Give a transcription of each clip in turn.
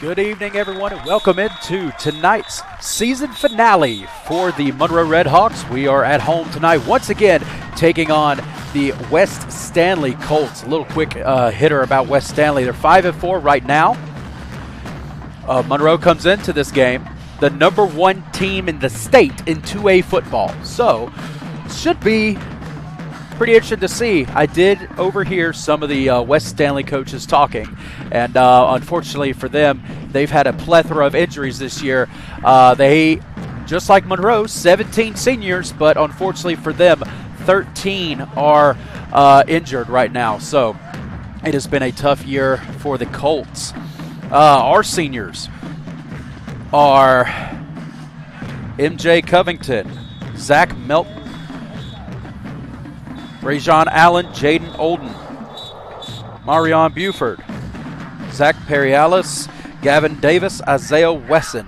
Good evening, everyone, and welcome into tonight's season finale for the Monroe Redhawks. We are at home tonight once again taking on the West Stanley Colts. A little quick hitter about West Stanley. They're 5-4 right now. Monroe comes into this game the number one team in the state in 2A football. So, should be pretty interesting to see. I did overhear some of the West Stanley coaches talking, and unfortunately for them, they've had a plethora of injuries this year. They, just like Monroe, 17 seniors, but unfortunately for them, 13 are injured right now. So it has been a tough year for the Colts. Our seniors are MJ Covington, Zach Melton, Brajon Allen, Jaden Olden, Marion Buford, Zach Perialis, Gavin Davis, Isaiah Wesson,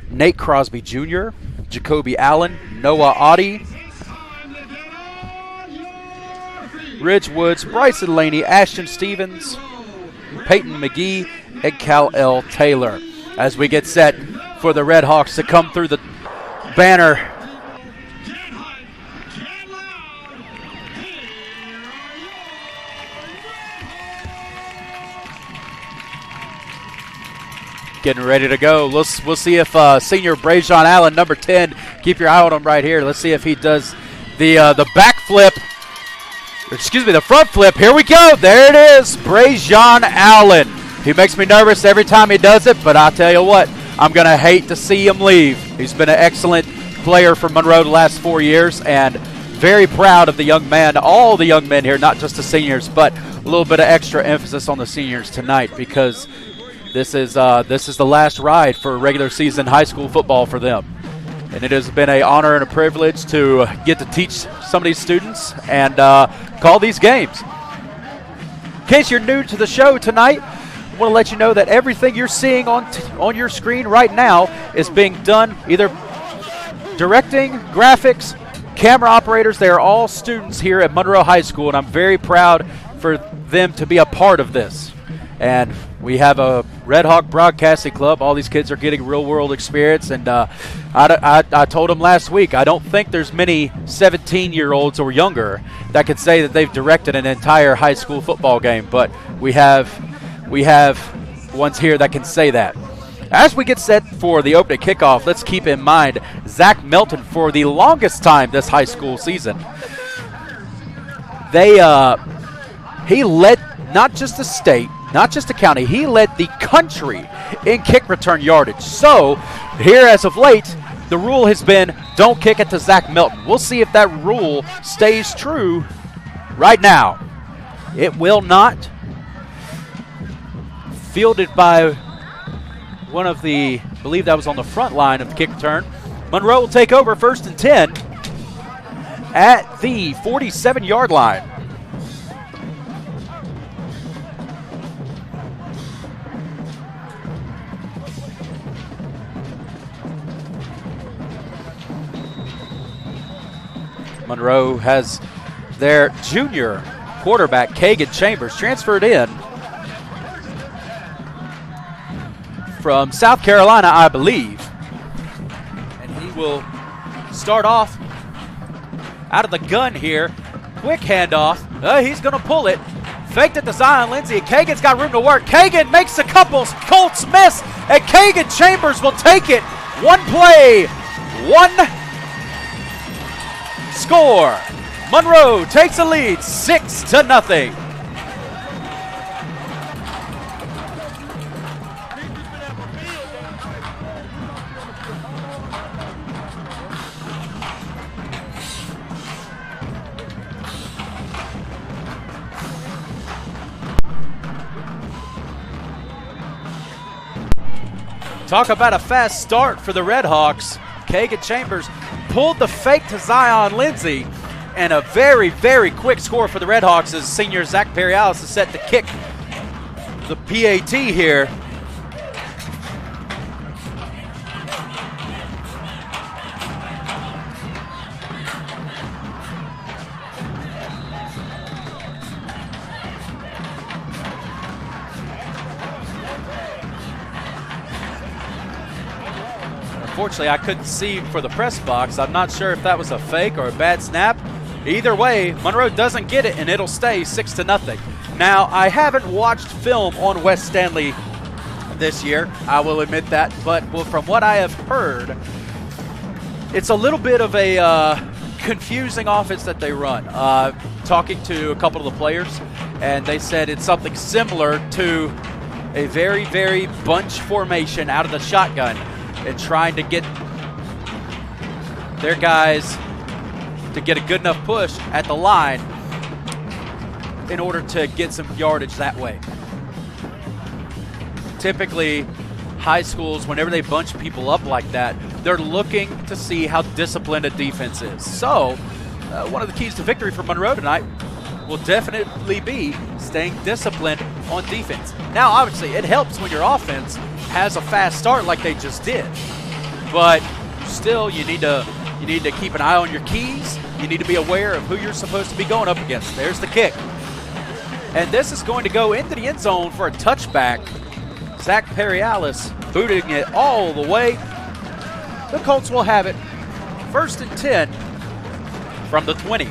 Nate Crosby Jr., Jacoby Allen, Noah Audie, Ridge Woods, Bryson Laney, Ashton Stevens, Peyton McGee, and Cal L. Taylor. As we get set for the Redhawks to come through the banner. Getting ready to go. We'll see if senior Brajon Allen, number 10, keep your eye on him right here. Let's see if he does the back flip. Excuse me, the front flip. Here we go. There it is, Brajon Allen. He makes me nervous every time he does it, but I'll tell you what, I'm going to hate to see him leave. He's been an excellent player for Monroe the last 4 years, and very proud of the young man, all the young men here, not just the seniors, but a little bit of extra emphasis on the seniors tonight because this is the last ride for regular season high school football for them. And it has been an honor and a privilege to get to teach some of these students and call these games. In case you're new to the show tonight, I want to let you know that everything you're seeing on your screen right now is being done either directing, graphics, camera operators. They are all students here at Monroe High School, and I'm very proud for them to be a part of this. And we have a Red Hawk Broadcasting Club. All these kids are getting real-world experience. And I told them last week, I don't think there's many 17-year-olds or younger that could say that they've directed an entire high school football game. But we have ones here that can say that. As we get set for the opening kickoff, let's keep in mind Zach Melton for the longest time this high school season. He led not just the state, not just the county, he led the country in kick return yardage. So, here as of late, the rule has been don't kick it to Zach Melton. We'll see if that rule stays true right now. It will not. Fielded by one of the, I believe that was on the front line of the kick return. Monroe will take over 1st and 10 at the 47-yard line. Monroe has their junior quarterback, Kagan Chambers, transferred in from South Carolina, I believe. And he will start off out of the gun here. Quick handoff. He's going to pull it. Faked it to Zion Lindsay. Kagan's got room to work. Kagan makes a couple. Colts miss. And Kagan Chambers will take it. One play. One score. Monroe takes the lead 6-0. Talk about a fast start for the Redhawks. Kagan Chambers pulled the fake to Zion Lindsay, and a very, very quick score for the Redhawks as senior Zach Perialis is set to kick the PAT here. Unfortunately, I couldn't see for the press box. I'm not sure if that was a fake or a bad snap. Either way, Monroe doesn't get it, and it'll stay 6-0. Now, I haven't watched film on West Stanley this year. I will admit that. But from what I have heard, it's a little bit of a confusing offense that they run. Talking to a couple of the players, and they said it's something similar to a very, very bunch formation out of the shotgun, and trying to get their guys to get a good enough push at the line in order to get some yardage that way. Typically, high schools, whenever they bunch people up like that, they're looking to see how disciplined a defense is. So, one of the keys to victory for Monroe tonight will definitely be staying disciplined on defense. Now, obviously, it helps when your offense has a fast start like they just did, but still you need to keep an eye on your keys. You need to be aware of who you're supposed to be going up against. There's the kick, and this is going to go into the end zone for a touchback. Zach Perialis booting it all the way. The Colts will have it 1st and 10 from the 20.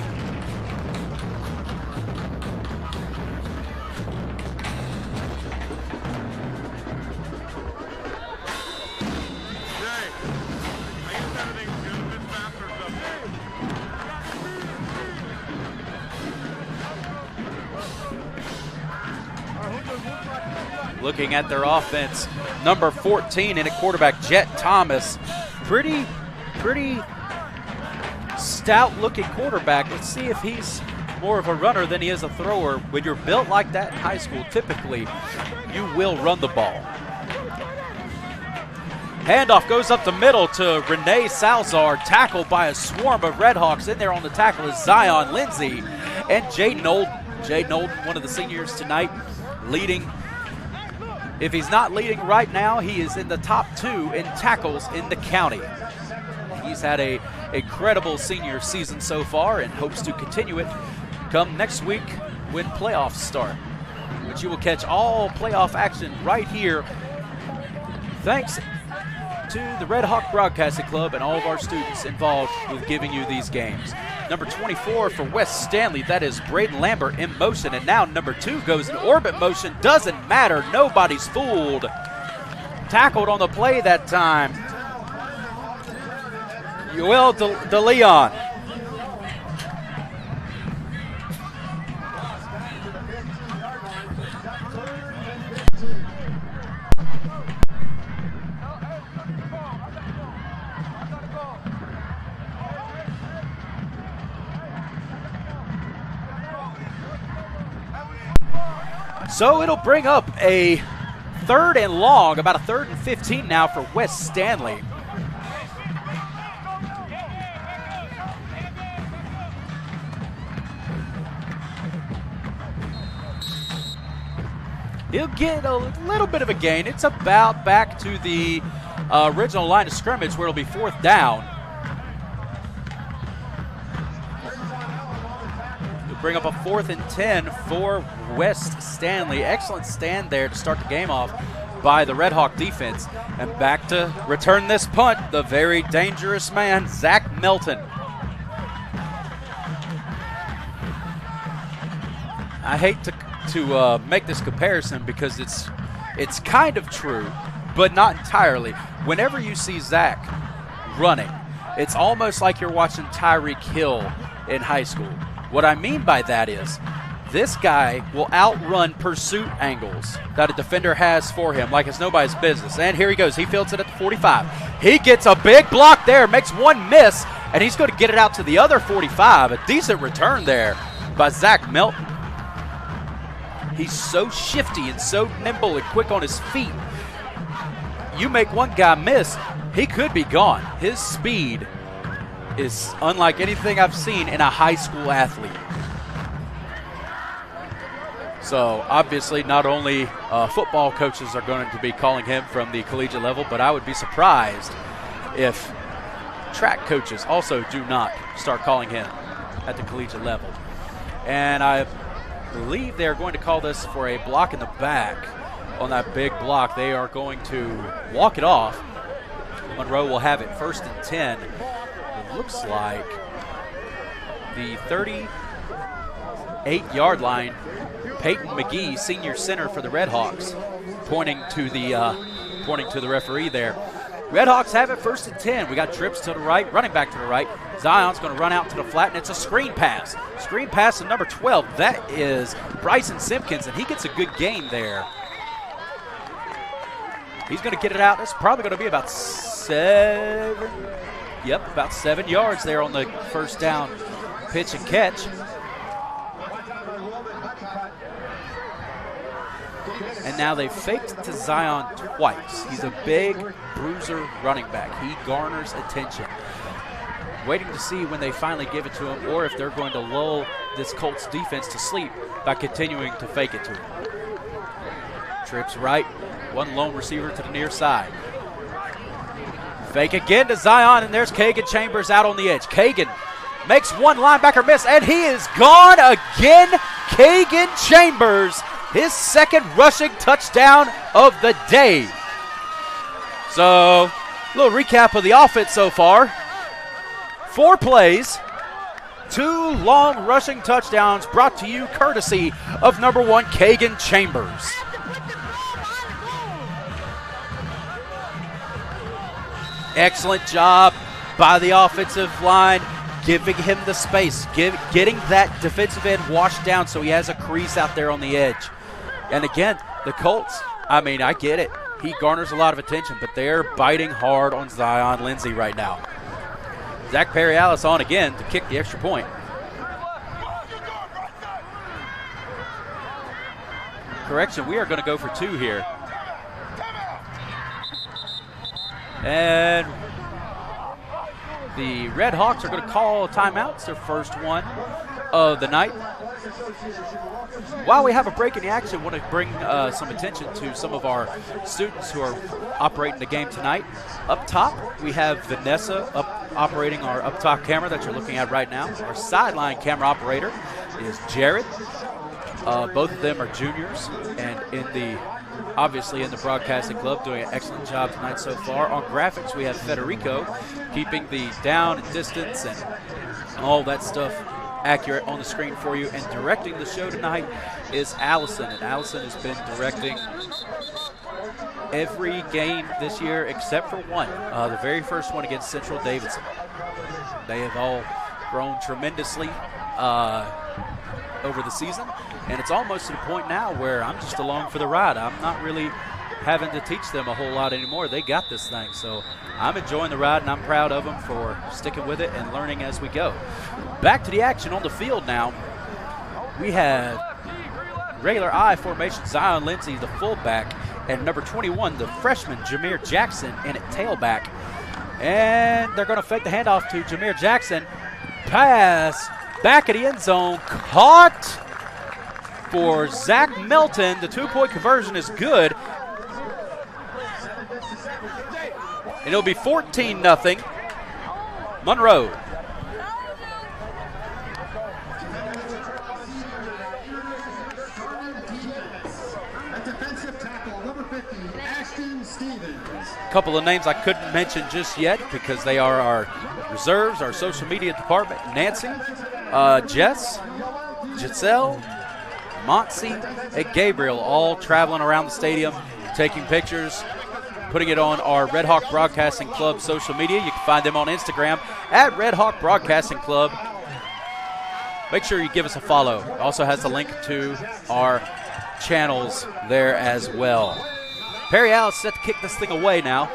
Looking at their offense, number 14 in at quarterback, Jet Thomas. Pretty stout-looking quarterback. Let's see if he's more of a runner than he is a thrower. When you're built like that in high school, typically you will run the ball. Handoff goes up the middle to Renee Salzar, tackled by a swarm of Redhawks. In there on the tackle is Zion Lindsay and Jaden Olden. Jaden Olden, one of the seniors tonight, leading. If he's not leading right now, he is in the top 2 in tackles in the county. He's had a credible senior season so far and hopes to continue it come next week when playoffs start. But you will catch all playoff action right here, thanks to the Red Hawk Broadcasting Club and all of our students involved with giving you these games. Number 24 for West Stanley, that is Braden Lambert in motion, and now number 2 goes in orbit motion. Doesn't matter, nobody's fooled. Tackled on the play that time. Yoel De Leon. So it'll bring up a 3rd and long, about a 3rd and 15 now for West Stanley. He'll get a little bit of a gain. It's about back to the original line of scrimmage where it'll be 4th down. Bring up a 4th and 10 for West Stanley. Excellent stand there to start the game off by the Red Hawk defense. And back to return this punt, the very dangerous man, Zach Melton. I hate to make this comparison because it's kind of true, but not entirely. Whenever you see Zach running, it's almost like you're watching Tyreek Hill in high school. What I mean by that is this guy will outrun pursuit angles that a defender has for him like it's nobody's business. And here he goes. He fields it at the 45. He gets a big block there, makes one miss, and he's going to get it out to the other 45. A decent return there by Zach Melton. He's so shifty and so nimble and quick on his feet. you make one guy miss, he could be gone. His speed is unlike anything I've seen in a high school athlete. So obviously not only football coaches are going to be calling him from the collegiate level, but I would be surprised if track coaches also do not start calling him at the collegiate level. And I believe they are going to call this for a block in the back on that big block. They are going to walk it off. Monroe will have it 1st and 10. It looks like the 38-yard line. Peyton McGee, senior center for the Redhawks, pointing to the referee there. Redhawks have it 1st and 10. We got trips to the right, running back to the right. Zion's going to run out to the flat, and it's a screen pass. Screen pass to number 12. That is Bryson Simpkins, and he gets a good gain there. He's going to get it out. It's probably going to be about 7 yards there on the first down pitch and catch. And now they faked to Zion twice. He's a big bruiser running back. He garners attention. Waiting to see when they finally give it to him or if they're going to lull this Colts defense to sleep by continuing to fake it to him. Trips right. One lone receiver to the near side. Fake again to Zion, and there's Kagan Chambers out on the edge. Kagan makes one linebacker miss, and he is gone again. Kagan Chambers, his second rushing touchdown of the day. So, a little recap of the offense so far. 4 plays, 2 long rushing touchdowns brought to you courtesy of number 1 Kagan Chambers. Excellent job by the offensive line, giving him the space, getting that defensive end washed down so he has a crease out there on the edge. And again, the Colts, I mean, I get it. He garners a lot of attention, but they're biting hard on Zion Lindsay right now. Zach Perry-Alice on again to kick the extra point. Correction, we are going to go for 2 here. And the Red Hawks are going to call a timeout. It's their first one of the night. While we have a break in the action, I want to bring some attention to some of our students who are operating the game tonight. Up top, we have Vanessa operating our up top camera that you're looking at right now. Our sideline camera operator is Jared. Both of them are juniors and obviously in the broadcasting club, doing an excellent job tonight so far. On graphics, we have Federico keeping the down and distance and all that stuff accurate on the screen for you. And directing the show tonight is Allison. And Allison has been directing every game this year except for one, the very first one against Central Davidson. They have all grown tremendously over the season, and it's almost to the point now where I'm just along for the ride. I'm not really having to teach them a whole lot anymore. They got this thing, so I'm enjoying the ride, and I'm proud of them for sticking with it and learning as we go. Back to the action on the field now. We have regular I formation, Zion Lindsay, the fullback, and number 21, the freshman, Jameer Jackson, in at tailback. And they're going to fake the handoff to Jameer Jackson. Pass back of the end zone, caught for Zach Melton. The 2-point conversion is good. And it'll be 14-0 Monroe. A couple of names I couldn't mention just yet because they are our reserves, our social media department. Nancy, Jess, Giselle, Montse, and Gabriel all traveling around the stadium, taking pictures, putting it on our Red Hawk Broadcasting Club social media. You can find them on Instagram at Red Hawk Broadcasting Club. Make sure you give us a follow. It also has a link to our channels there as well. Perry Alice set to kick this thing away now.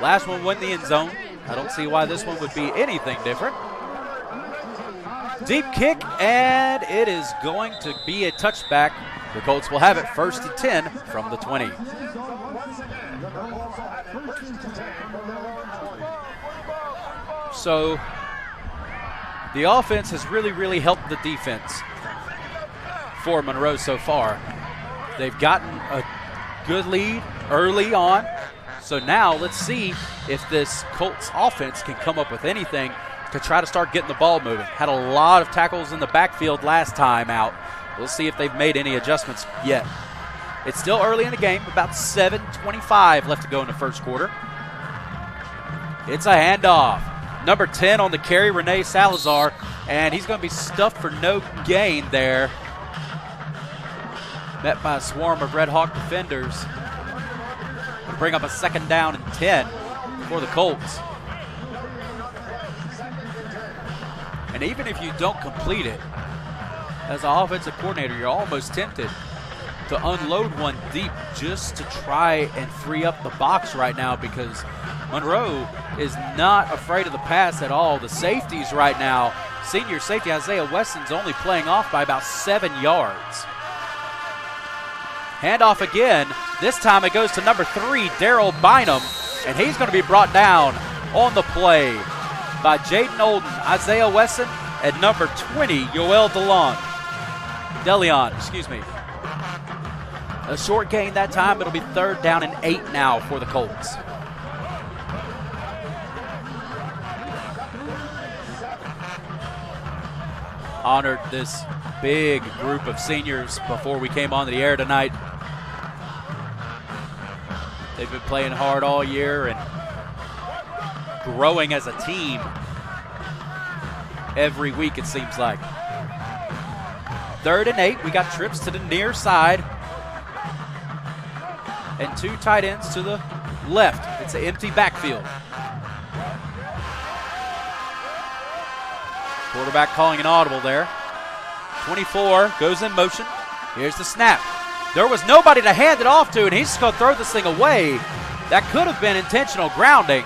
Last one went in the end zone. I don't see why this one would be anything different. Deep kick, and it is going to be a touchback The Colts will have it 1st and 10 from the 20. So the offense has really helped the defense for Monroe so far. They've gotten a good lead early on. So now let's see if this Colts offense can come up with anything to try to start getting the ball moving. Had a lot of tackles in the backfield last time out. We'll see if they've made any adjustments yet. It's still early in the game, about 7:25 left to go in the first quarter. It's a handoff. Number 10 on the carry, Renee Salazar, and he's going to be stuffed for no gain there. Met by a swarm of Red Hawk defenders. Bring up a 2nd down and 10 for the Colts. And even if you don't complete it, as an offensive coordinator, you're almost tempted to unload one deep just to try and free up the box right now, because Monroe is not afraid of the pass at all. The safeties right now, senior safety Isaiah Wesson's only playing off by about 7 yards. Handoff again. This time it goes to number 3, Daryl Bynum, and he's going to be brought down on the play by Jaden Olden, Isaiah Wesson, and number 20, Yoel DeLeon. A short gain that time. It'll be 3rd down and 8 now for the Colts. Honored this big group of seniors before we came on the air tonight. They've been playing hard all year and growing as a team every week, it seems like. 3rd and 8. We got trips to the near side and 2 tight ends to the left. It's an empty backfield. Quarterback calling an audible there. 24 goes in motion. Here's the snap. There was nobody to hand it off to, and he's just going to throw this thing away. That could have been intentional grounding.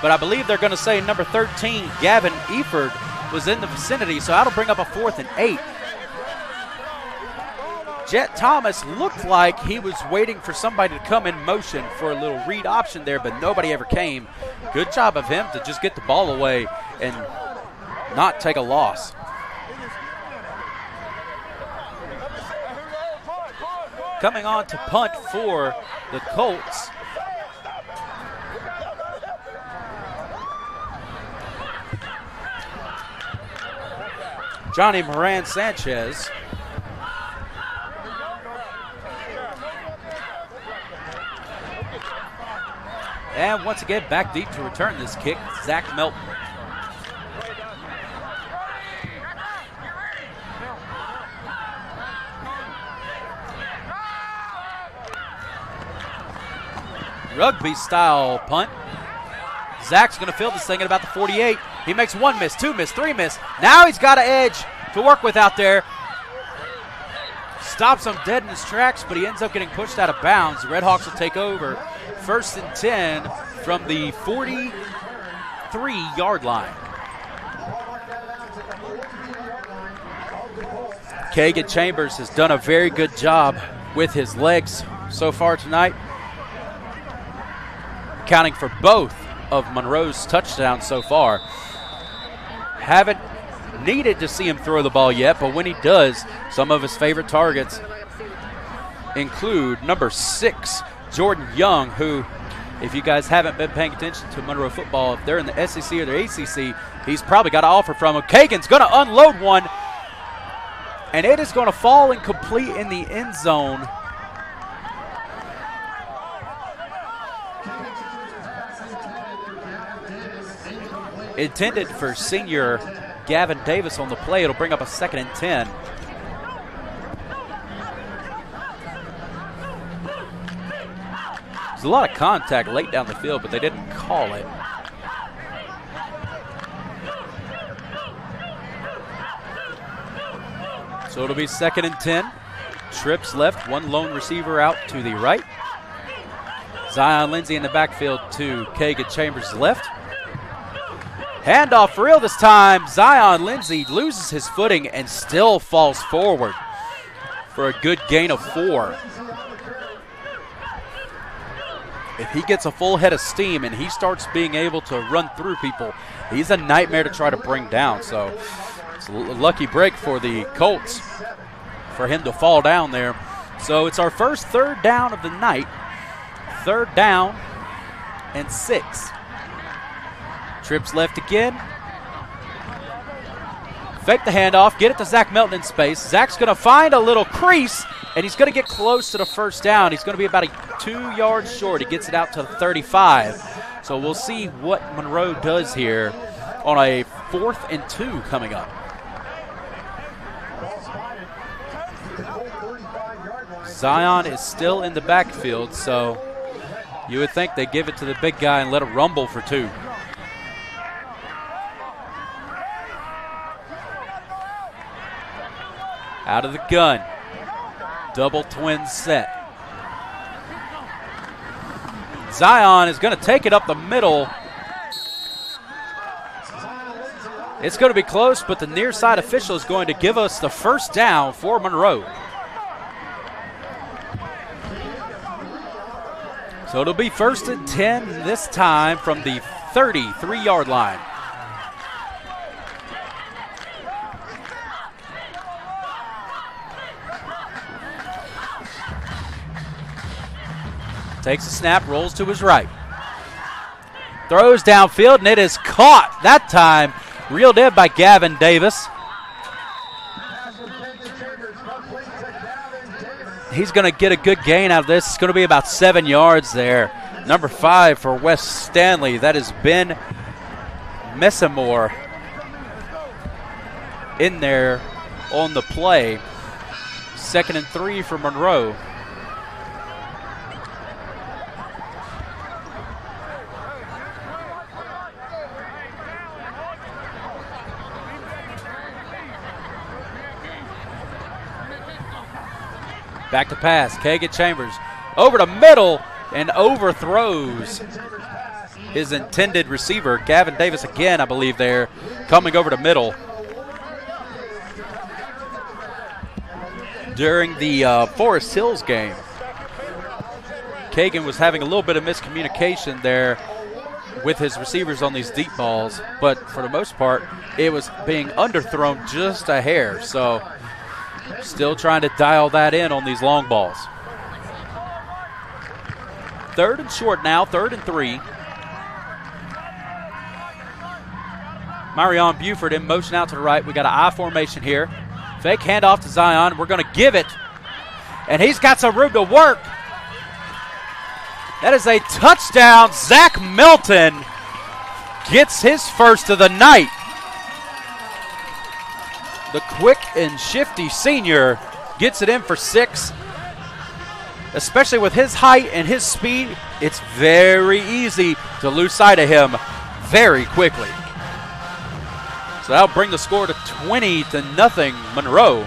But I believe they're going to say number 13, Gavin Eford, was in the vicinity, so that'll bring up a 4th and 8. Jet Thomas looked like he was waiting for somebody to come in motion for a little read option there, but nobody ever came. Good job of him to just get the ball away and not take a loss. Coming on to punt for the Colts. Johnny Moran Sanchez. And once again, back deep to return this kick, Zach Melton. Rugby style punt. Zach's going to field this thing at about the 48. He makes 1 miss, 2 miss, 3 miss. Now he's got an edge to work with out there. Stops him dead in his tracks, but he ends up getting pushed out of bounds. The Red Hawks will take over 1st and 10 from the 43-yard line. Kagan Chambers has done a very good job with his legs so far tonight, accounting for both of Monroe's touchdowns so far. Haven't needed to see him throw the ball yet, but when he does, some of his favorite targets include number 6, Jordan Young, who, if you guys haven't been paying attention to Monroe football, if they're in the SEC or the ACC, he's probably got an offer from him. Kagan's going to unload one, and it is going to fall incomplete in the end zone. Intended for senior Gavin Davis on the play. It'll bring up a 2nd and 10. There's a lot of contact late down the field, but they didn't call it. So it'll be 2nd and 10. Trips left, 1 lone receiver out to the right. Zion Lindsay in the backfield to Kagan Chambers left. Handoff for real this time. Zion Lindsay loses his footing and still falls forward. for a good gain of 4. If he gets a full head of steam and he starts being able to run through people, he's a nightmare to try to bring down. So it's a lucky break for the Colts for him to fall down there. So it's our first 3rd down of the night. 3rd down and 6. Trips left again. Fake the handoff, get it to Zach Melton in space. Zach's going to find a little crease, and he's going to get close to the first down. He's going to be about 2 yards short. He gets it out to the 35. So we'll see what Monroe does here on a 4th and 2 coming up. Zion is still in the backfield, so you would think they give it to the big guy and let it rumble for 2. Out of the gun. Double twin set. Zion is going to take it up the middle. It's going to be close, but the near side official is going to give us the first down for Monroe. So it'll be 1st and 10 this time from the 33-yard line. Takes a snap, rolls to his right. Throws downfield, and it is caught that time. Reeled in by Gavin Davis. He's going to get a good gain out of this. It's going to be about 7 yards there. Number 5 for West Stanley. That is Ben Messamore in there on the play. 2nd and 3 for Monroe. Back to pass, Kagan Chambers over the middle and overthrows his intended receiver. Gavin Davis again, I believe there, coming over the middle. During the Forest Hills game, Kagan was having a little bit of miscommunication there with his receivers on these deep balls, but for the most part, it was being underthrown just a hair. So still trying to dial that in on these long balls. 3rd and short now, 3rd and 3. Marion Buford in motion out to the right. We got an I formation here. Fake handoff to Zion. We're going to give it. And he's got some room to work. That is a touchdown. Zach Melton gets his first of the night. The quick and shifty senior gets it in for 6. Especially with his height and his speed, it's very easy to lose sight of him very quickly. So that'll bring the score to 20-0 Monroe.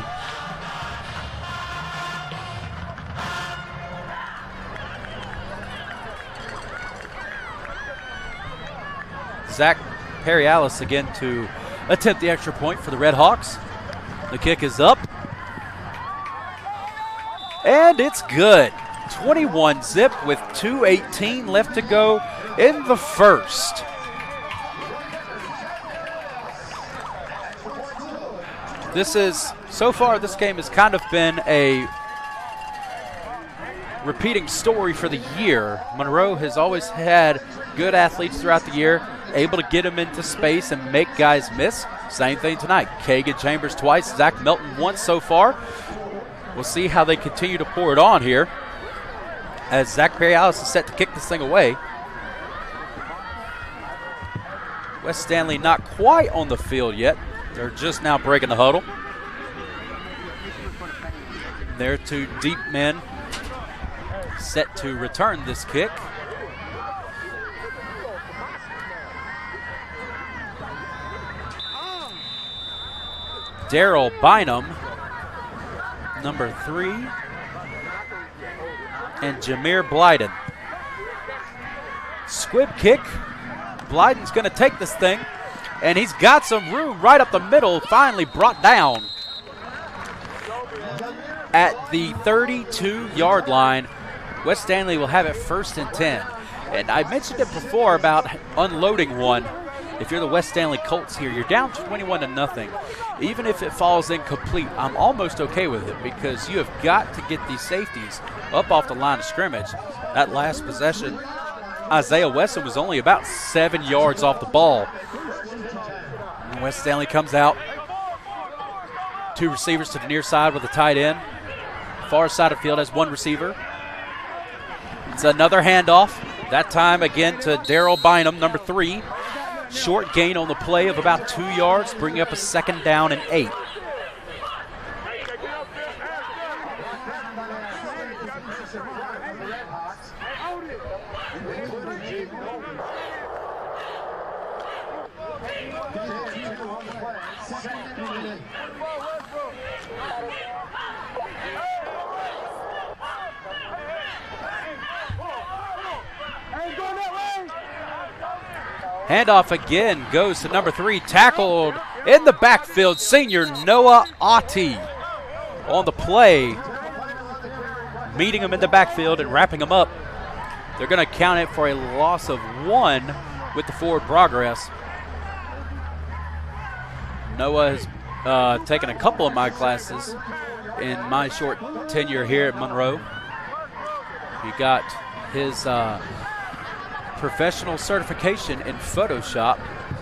Zach Perry-Alice again to attempt the extra point for the Red Hawks. The kick is up. And it's good. 21-0 with 2:18 left to go in the first. So far this game has kind of been a repeating story for the year. Monroe has always had good athletes throughout the year, able to get them into space and make guys miss. Same thing tonight. Kagan Chambers twice, Zach Melton once so far. We'll see how they continue to pour it on here as Zach Perry-Alice is set to kick this thing away. West Stanley not quite on the field yet. They're just now breaking the huddle. Their 2 deep men set to return this kick. Daryl Bynum, number 3, and Jameer Blyden. Squib kick. Blyden's going to take this thing, and he's got some room right up the middle, finally brought down. at the 32-yard line. West Stanley will have it 1st and 10. And I mentioned it before about unloading one. If you're the West Stanley Colts here, you're down 21-0. Even if it falls incomplete, I'm almost okay with it because you have got to get these safeties up off the line of scrimmage. That last possession, Isaiah Wesson was only about 7 yards off the ball. And West Stanley comes out. 2 receivers to the near side with a tight end. Far side of the field has 1 receiver. It's another handoff. That time again to Daryl Bynum, number 3. Short gain on the play of about 2 yards, bringing up a 2nd down and 8. Handoff again goes to number 3, tackled in the backfield, senior Noah Ati on the play, meeting him in the backfield and wrapping him up. They're going to count it for a loss of 1 with the forward progress. Noah has taken a couple of my classes in my short tenure here at Monroe. He got his professional certification in Photoshop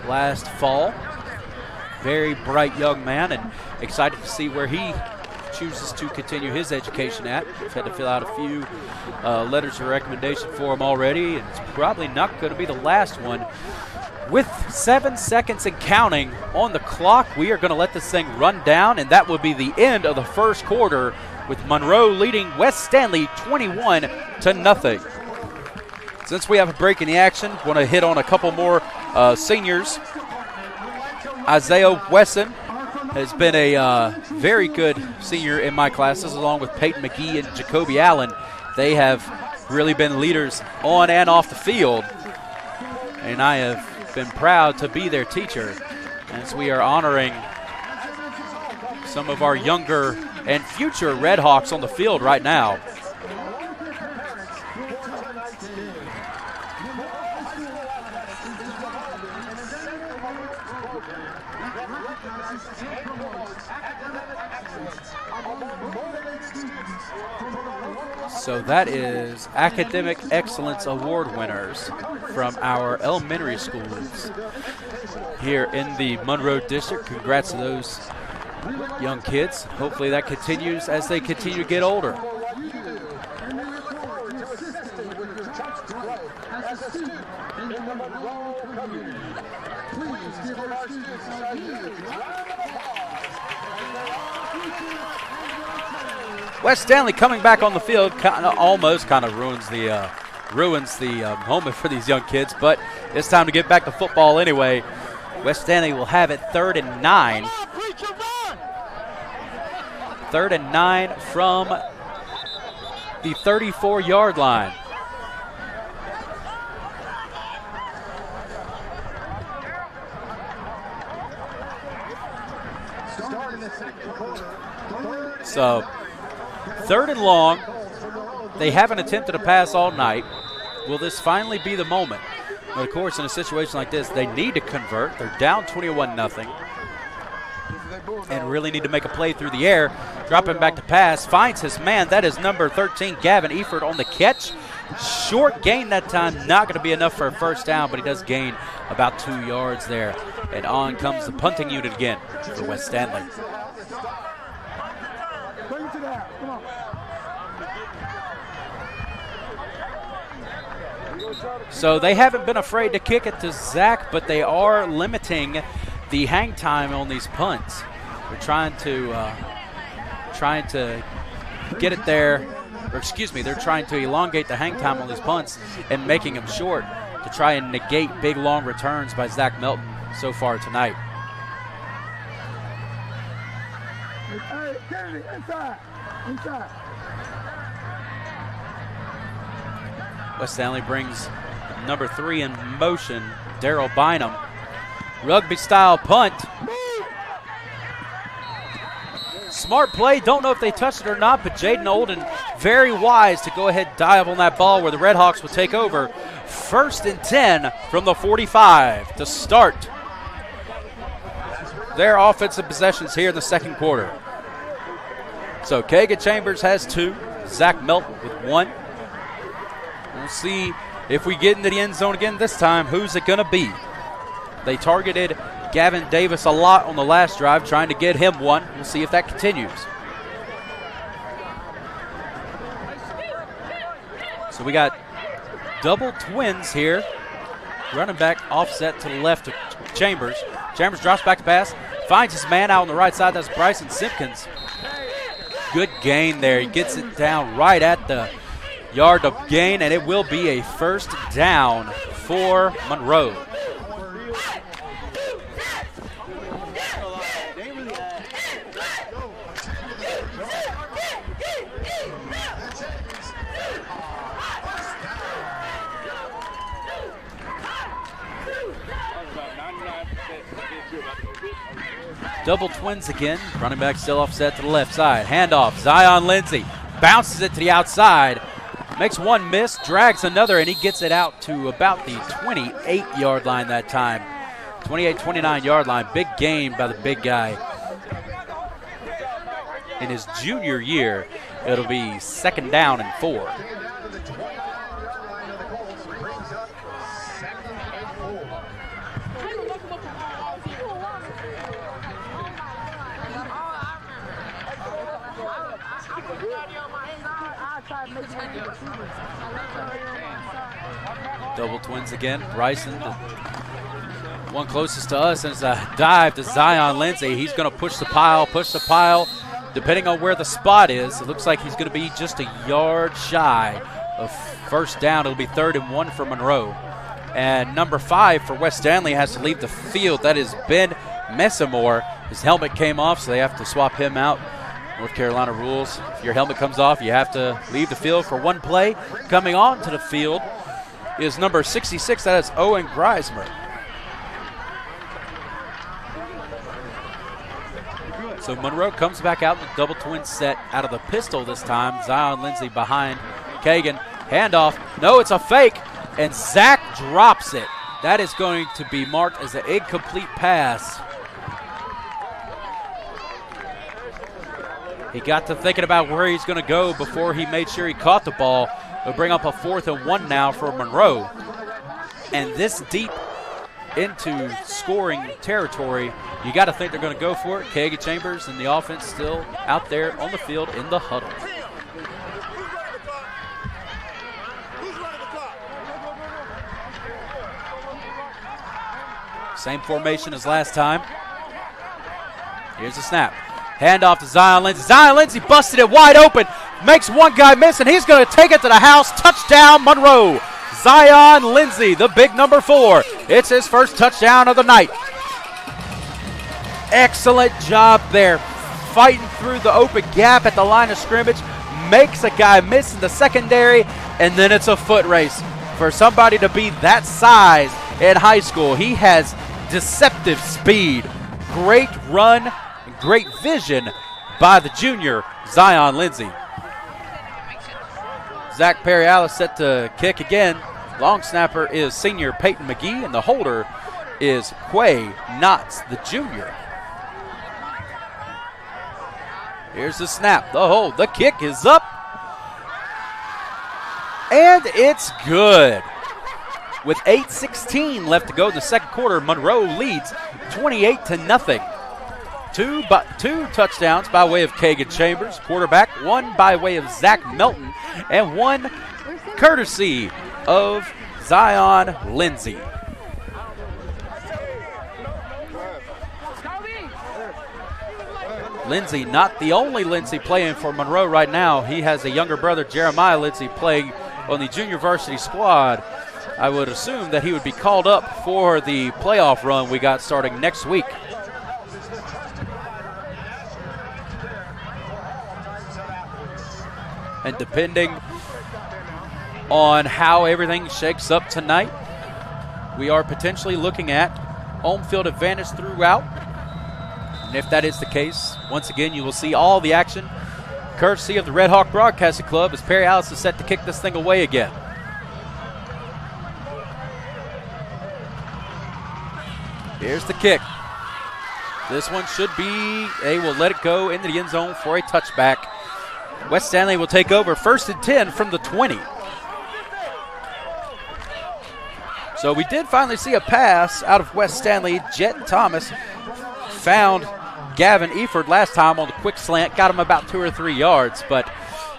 last fall. Very bright young man and excited to see where he chooses to continue his education at. I've had to fill out a few letters of recommendation for him already, and it's probably not going to be the last one. With 7 seconds and counting on the clock, we are going to let this thing run down, and that will be the end of the first quarter with Monroe leading West Stanley 21-0. Since we have a break in the action, want to hit on a couple more seniors. Isaiah Wesson has been a very good senior in my classes, along with Peyton McGee and Jacoby Allen. They have really been leaders on and off the field, and I have been proud to be their teacher as we are honoring some of our younger and future Red Hawks on the field right now. So that is Academic Excellence Award winners from our elementary schools here in the Monroe District. Congrats to those young kids. Hopefully that continues as they continue to get older. West Stanley coming back on the field almost ruins the moment for these young kids, but it's time to get back to football anyway. West Stanley will have it 3rd and 9. 3rd and 9 from the 34-yard line. So 3rd and long. They haven't attempted a pass all night. Will this finally be the moment? But of course, in a situation like this, they need to convert. They're down 21-0 and really need to make a play through the air. Dropping back to pass, finds his man. That is number 13, Gavin Eford, on the catch. Short gain that time, not going to be enough for a first down, but he does gain about 2 yards there. And on comes the punting unit again for West Stanley. So they haven't been afraid to kick it to Zach, but they are limiting the hang time on these punts. They're trying to get it there, or excuse me, they're trying to elongate the hang time on these punts and making them short to try and negate big long returns by Zach Melton so far tonight. Inside. West Stanley brings number 3 in motion, Daryl Bynum. Rugby-style punt. smart play. Don't know if they touched it or not, but Jaden Olden very wise to go ahead and dive on that ball where the Redhawks would take over. 1st and 10 from the 45 to start their offensive possessions here in the second quarter. So Kagan Chambers has 2. Zach Melton with 1. We'll see if we get into the end zone again this time. Who's it going to be? They targeted Gavin Davis a lot on the last drive, trying to get him 1. We'll see if that continues. So we got double twins here. Running back offset to the left of Chambers. Chambers drops back to pass, finds his man out on the right side. That's Bryson Simpkins. Good gain there. He gets it down right at the yard of gain, and it will be a 1st down for Monroe. Double twins again. Running back still offset to the left side. Handoff. Zion Lindsay bounces it to the outside. Makes one miss, drags another, and he gets it out to about the 28-yard line that time. 28-29-yard line. Big gain by the big guy. In his junior year, it'll be 2nd down and 4. Double twins again. Bryson, the one closest to us, and it's a dive to Zion Lindsay. He's going to push the pile. Depending on where the spot is, it looks like he's going to be just a yard shy of 1st down. It'll be 3rd and 1 for Monroe. And number 5 for West Stanley has to leave the field. That is Ben Messamore. His helmet came off, so they have to swap him out. North Carolina rules, if your helmet comes off, you have to leave the field for one play. Coming on to the field is number 66, that is Owen Greismer. So Monroe comes back out in the double twin set out of the pistol this time. Zion Lindsay behind Kagan. Handoff. No, it's a fake, and Zach drops it. That is going to be marked as an incomplete pass. He got to thinking about where he's going to go before he made sure he caught the ball. It'll bring up a 4th and 1 now for Monroe. And this deep into scoring territory, you got to think they're going to go for it. Kagan Chambers and the offense still out there on the field in the huddle. Same formation as last time. Here's the snap. Handoff to Zion Lindsay. Zion Lindsay busted it wide open. Makes one guy miss, and he's going to take it to the house. Touchdown, Monroe. Zion Lindsay, the big number 4. It's his first touchdown of the night. Excellent job there. Fighting through the open gap at the line of scrimmage. Makes a guy miss in the secondary, and then it's a foot race. For somebody to be that size in high school, he has deceptive speed. Great run. Great vision by the junior, Zion Lindsay. Zach Perry-Alice set to kick again. Long snapper is senior Peyton McGee, and the holder is Quay Knotts, the junior. Here's the snap, the hold, the kick is up. And it's good. With 8:16 left to go in the second quarter, Monroe leads 28-0. Two touchdowns by way of Kagan Chambers, quarterback, one by way of Zach Melton, and one courtesy of Zion Lindsay. Lindsay, not the only Lindsay playing for Monroe right now. He has a younger brother, Jeremiah Lindsay, playing on the junior varsity squad. I would assume that he would be called up for the playoff run we got starting next week. And depending on how everything shakes up tonight, we are potentially looking at home field advantage throughout. And if that is the case, once again, you will see all the action courtesy of the Red Hawk Broadcasting Club as Perry Alice is set to kick this thing away again. Here's the kick. This one should be, they will let it go into the end zone for a touchback. West Stanley will take over 1st and 10 from the 20. So we did finally see a pass out of West Stanley. Jet Thomas found Gavin Eford last time on the quick slant, got him about 2 or 3 yards, but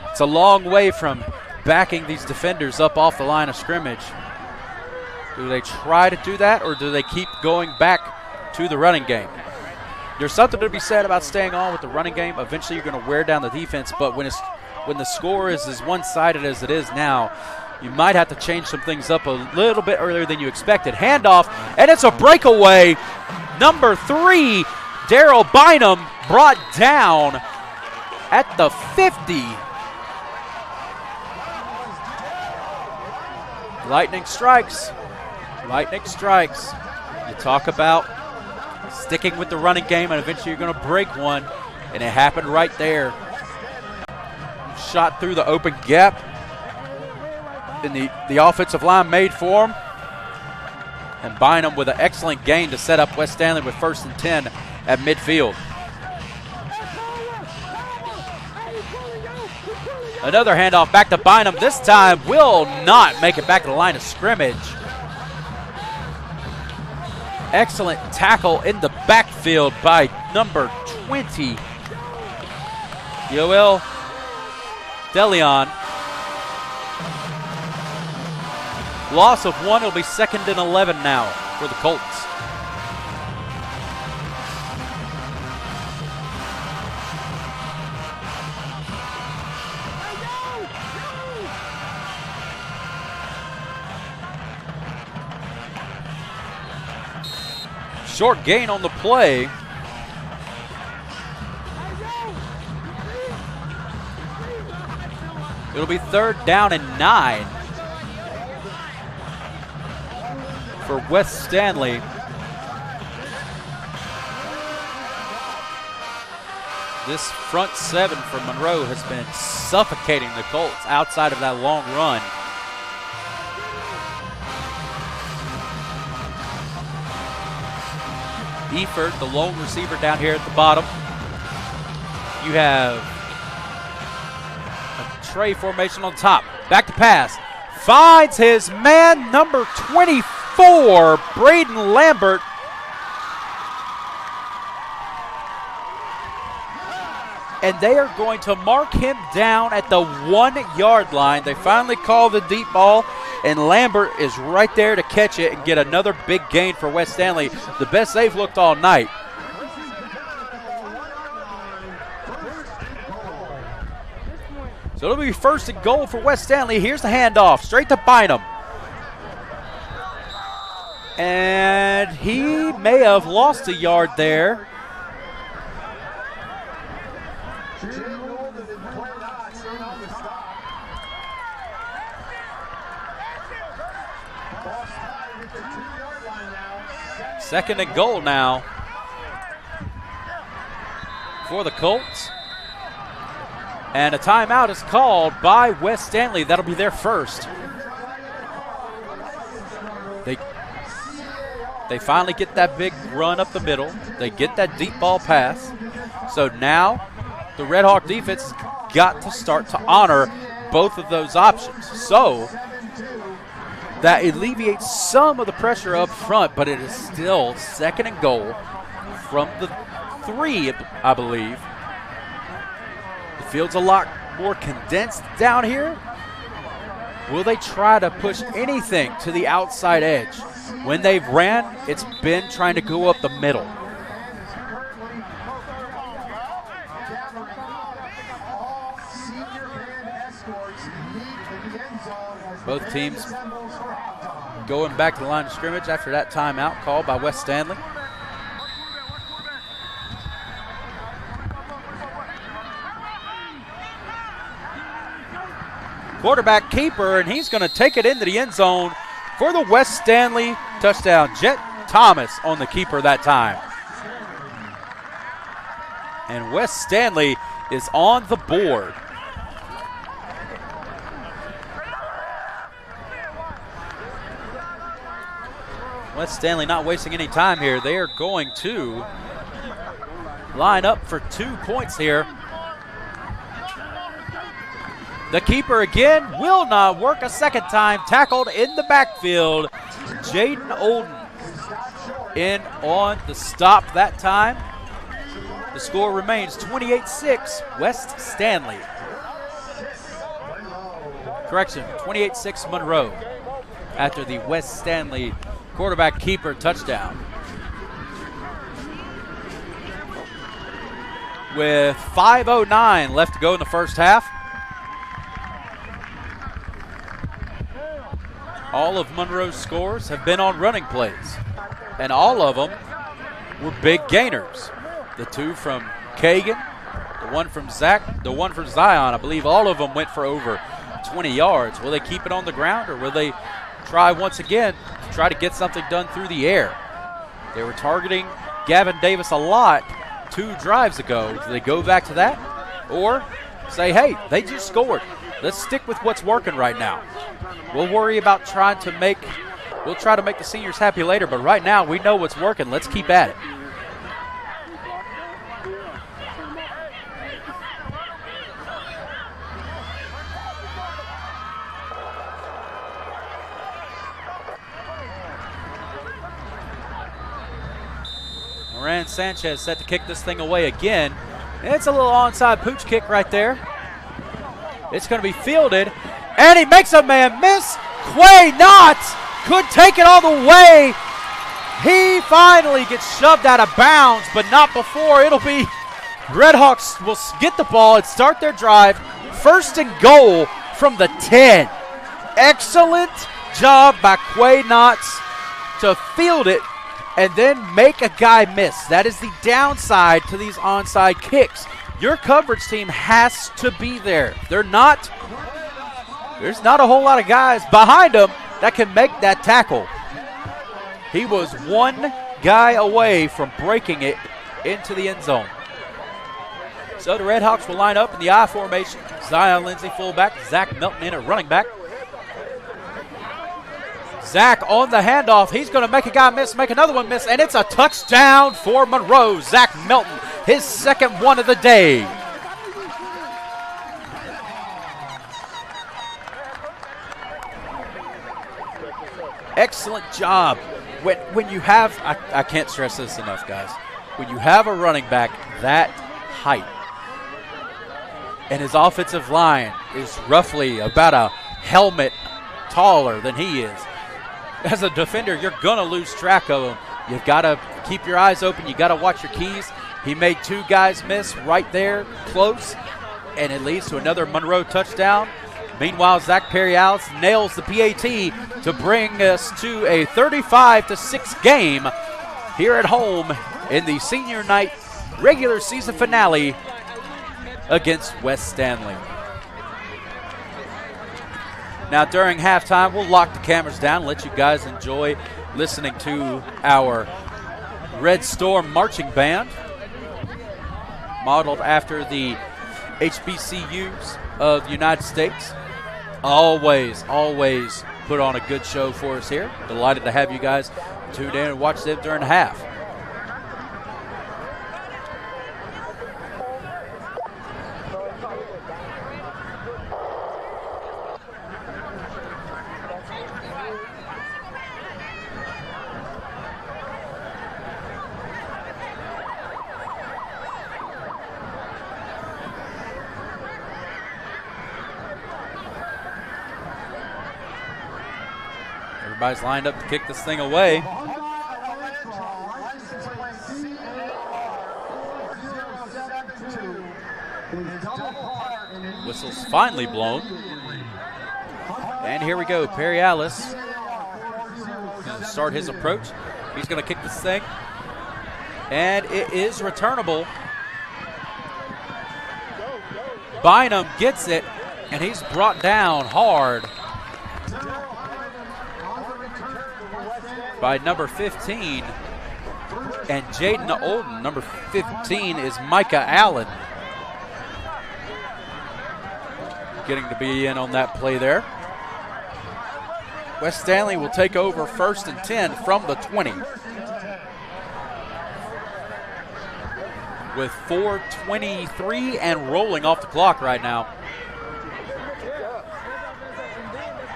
it's a long way from backing these defenders up off the line of scrimmage. Do they try to do that, or do they keep going back to the running game? There's something to be said about staying on with the running game. Eventually you're going to wear down the defense, but when the score is as one-sided as it is now, you might have to change some things up a little bit earlier than you expected. Handoff, and it's a breakaway. Number 3, Daryl Bynum brought down at the 50. Lightning strikes. Lightning strikes. You talk about sticking with the running game, and eventually you're going to break one, and it happened right there. Shot through the open gap, and the offensive line made for him. And Bynum with an excellent gain to set up West Stanley with 1st and 10 at midfield. Another handoff back to Bynum. This time will not make it back to the line of scrimmage. Excellent tackle in the backfield by number 20, Yoel DeLeon. Loss of 1. It'll be 2nd and 11 now for the Colts. Short gain on the play. It'll be 3rd down and 9 for West Stanley. This front 7 for Monroe has been suffocating the Colts outside of that long run. Eford, the lone receiver down here at the bottom. You have a tray formation on top. Back to pass. Finds his man, number 24, Braden Lambert. And they are going to mark him down at the 1-yard line. They finally call the deep ball, and Lambert is right there to catch it and get another big gain for West Stanley. The best they've looked all night. So it'll be 1st and goal for West Stanley. Here's the handoff, straight to Bynum. And he may have lost a yard there. Second and goal now for the Colts. And a timeout is called by West Stanley. That'll be their first. They finally get that big run up the middle. They get that deep ball pass. So now the Red Hawk defense has got to start to honor both of those options. So that alleviates some of the pressure up front, but it is still 2nd and goal from the 3, I believe. The field's a lot more condensed down here. Will they try to push anything to the outside edge? When they've ran, it's been trying to go up the middle. Both teams going back to the line of scrimmage after that timeout called by West Stanley. Quarterback keeper, and he's going to take it into the end zone for the West Stanley touchdown. Jet Thomas on the keeper that time. And West Stanley is on the board. West Stanley not wasting any time here. They are going to line up for 2 points here. The keeper again will not work a second time. Tackled in the backfield. Jaden Olden in on the stop that time. The score remains 28-6 West Stanley. Correction, 28-6 Monroe after the West Stanley quarterback keeper touchdown. With 5:09 left to go in the first half. All of Monroe's scores have been on running plays, and all of them were big gainers. The 2 from Kagan, the 1 from Zach, the 1 from Zion. I believe all of them went for over 20 yards. Will they keep it on the ground, or will they try once again to try to get something done through the air? They were targeting Gavin Davis a lot 2 drives ago. Do they go back to that, or say, hey, they just scored, let's stick with what's working right now? We'll worry about try to make the seniors happy later, but right now we know what's working. Let's keep at it. Moran Sanchez set to kick this thing away again. It's a little onside pooch kick right there. It's going to be fielded, and he makes a man miss. Quay Knotts could take it all the way. He finally gets shoved out of bounds, but not before. It'll be Redhawks will get the ball and start their drive. 1st and goal from the 10. Excellent job by Quay Knotts to field it and then make a guy miss. That is the downside to these onside kicks. Your coverage team has to be there. There's not a whole lot of guys behind them that can make that tackle. He was 1 guy away from breaking it into the end zone. So the Redhawks will line up in the I formation. Zion Lindsay fullback, Zach Melton in at running back. Zach on the handoff. He's going to make a guy miss, make another one miss, and it's a touchdown for Monroe. Zach Melton, his 2nd one of the day. Excellent job. When you have, I can't stress this enough, guys. When you have a running back that height, and his offensive line is roughly about a helmet taller than he is, as a defender, you're going to lose track of him. You've got to keep your eyes open. You got to watch your keys. He made 2 guys miss right there, close, and it leads to another Monroe touchdown. Meanwhile, Zach Perry-Alice nails the PAT to bring us to a 35-6 game here at home in the senior night regular season finale against West Stanley. Now, during halftime, we'll lock the cameras down and let you guys enjoy listening to our Red Storm marching band, modeled after the HBCUs of the United States. Always put on a good show for us here. Delighted to have you guys tune in and watch them during the half. Everybody's lined up to kick this thing away. Whistle's finally blown. And here we go. Perry-Alice going to start his approach. He's going to kick this thing. And it is returnable. Bynum gets it, and he's brought down hard by number 15, And Jaden Olden, number 15, is Micah Allen. Getting to be in on that play there. West Stanley will take over 1st and 10 from the 20. With 4:23 and rolling off the clock right now.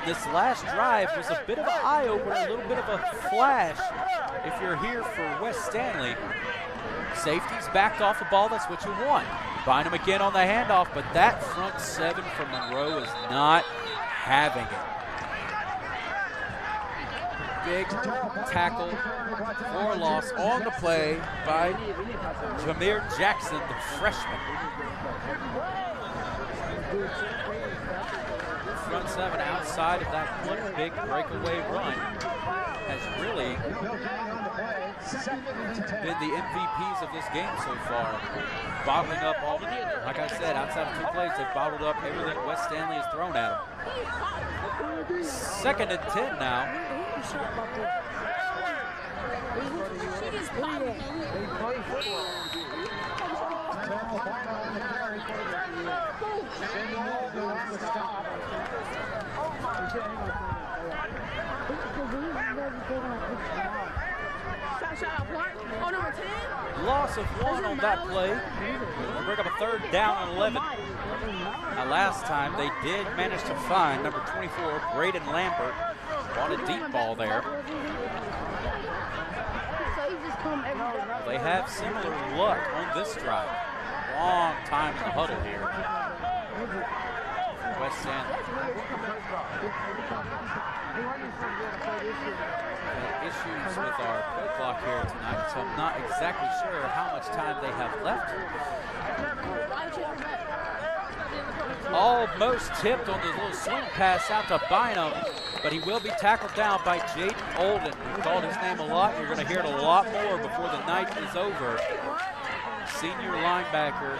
This last drive was a bit of an eye-opener, a little bit of a flash if you're here for West Stanley. Safety's backed off the ball, that's what you want. Bynum again on the handoff, but that front seven from Monroe is not having it. Big tackle for loss on the play by Jameer Jackson, the freshman. Front seven outside of that one big breakaway run has really been the MVPs of this game so far. Bottling up all the, like I said, outside of 2 plays, they've bottled up everything West Stanley has thrown at them. 2nd and 10 now. Loss of 1 on that play. Bring up a 3rd down and 11. Now last time they did manage to find number 24, Braden Lambert, on a deep ball there. They have similar luck on this drive. Long time in the huddle here. West Stanley. Issues with our play clock here tonight, so I'm not exactly sure how much time they have left. Almost tipped on the little swing pass out to Bynum, but he will be tackled down by Jaden Olden. We called his name a lot. You're going to hear it a lot more before the night is over. Senior linebacker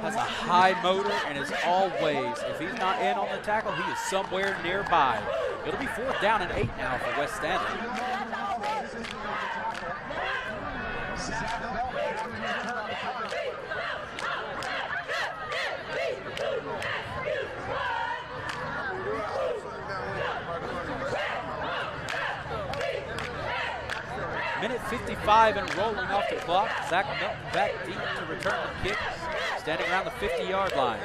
has a high motor and is always, if he's not in on the tackle, he is somewhere nearby. It'll be 4th down and 8 now for West Stanley. Minute 55 and rolling off the clock. Zach Milton back deep to return the kick, standing around the 50-yard line.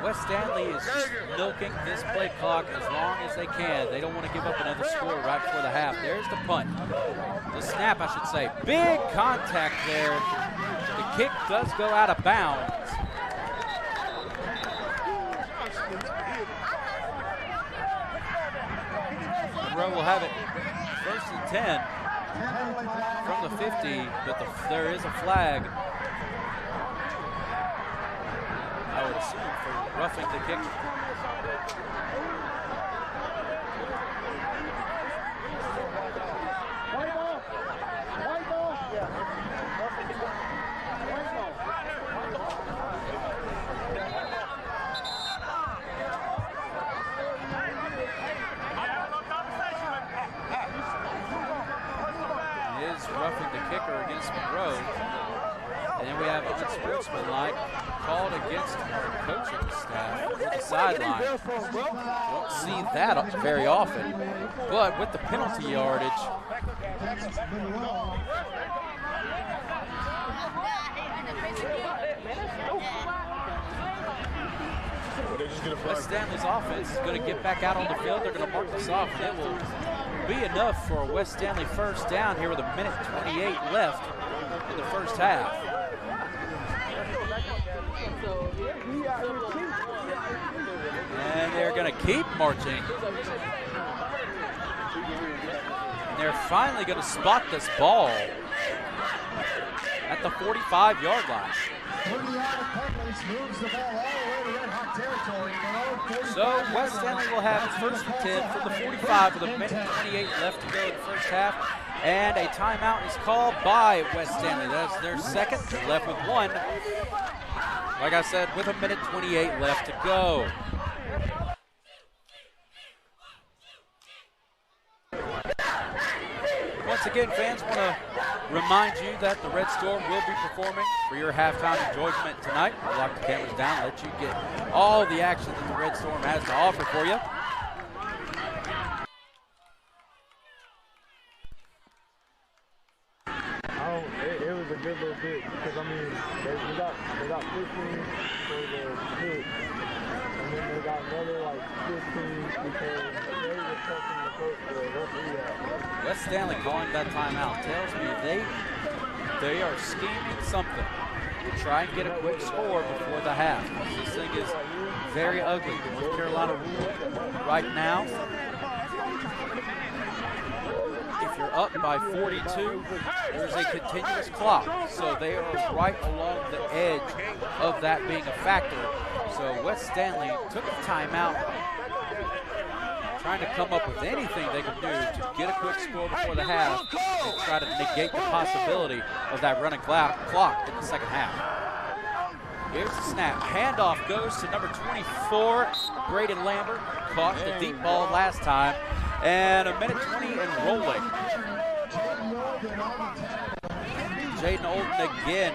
West Stanley is just milking this play clock as long as they can. They don't want to give up another score right before the half. There's the punt. The snap, I should say. Big contact there. The kick does go out of bounds. Monroe will have it 1st and 10 from the 50, but there is a flag, I would assume, for roughing the kick. Roughing the kicker against Monroe. And then we have unsportsmanlike called against our coaching staff at the sideline. Don't see that very often, but with the penalty yardage, West Stanley's offense is going to get back out on the field. They're going to mark this off, and it will be enough for West Stanley 1st down here with a minute 28 left in the 1st half. And they're going to keep marching. And they're finally going to spot this ball at the 45-yard line. So West Stanley will have 1st and 10 from the 45 with a minute 28 left to go in the 1st half. And a timeout is called by West Stanley. That's their 2nd. They're left with 1. Like I said, with a minute 28 left to go. once again, fans, want to remind you that the Red Storm will be performing for your halftime enjoyment tonight. We'll lock the cameras down and let you get all the action that the Red Storm has to offer for you. It was a good little bit because, I mean, they got 15 for the hit, and then they got another, like, 15 because they were touching the coach for the referee out. West Stanley calling that timeout tells me they are scheming something to try and get a quick score before the half. This thing is very ugly. North Carolina rule right now, if you're up by 42, there's a continuous clock. So they are right along the edge of that being a factor. So West Stanley took the timeout, trying to come up with anything they could do to get a quick score before the half and try to negate the possibility of that running clock in the second half. Here's the snap. Handoff goes to number 24, Braden Lambert. Caught the deep ball last time. And a minute 20 and rolling. Jaden Olden again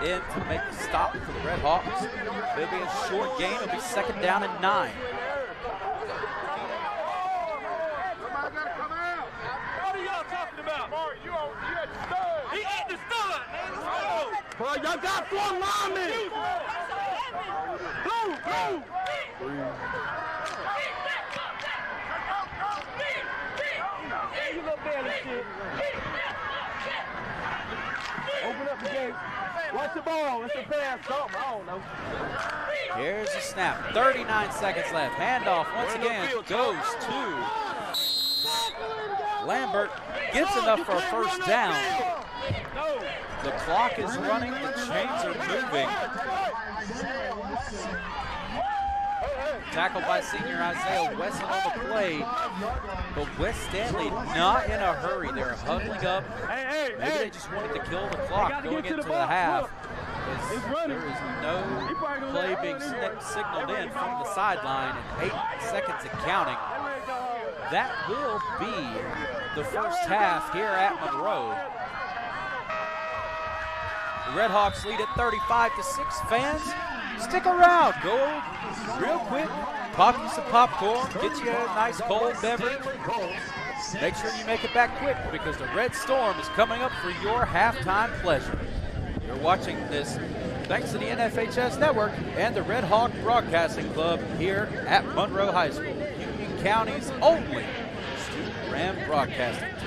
in to make the stop for the Red Hawks. It'll be a short game. It'll be 2nd down and 9. What are y'all talking about? Mark, you at the stud. He at the stud, man. Bro, y'all got 4 linemen. Go. You little belly shit. Open up the gate. Watch the ball. It's a pass. Something. I don't know. Here's the snap. 39 seconds left. Handoff once again goes to Lambert. Gets enough for a first down. The clock is running. The chains are moving. Tackled by senior Isaiah Wesson on the play. But West Stanley not in a hurry. They're huddling up. Maybe they just wanted to kill the clock going into the half. There is no play being signaled in from the sideline, and 8 seconds and counting. That will be the first half here at Monroe. The Red Hawks lead at 35-6. Fans, stick around. Go real quick. Pop you some popcorn. Get you a nice cold beverage. Make sure you make it back quick because the Red Storm is coming up for your halftime pleasure. You're watching this thanks to the NFHS Network and the Red Hawk Broadcasting Club here at Monroe High School, Union County's only student-ran broadcasting team.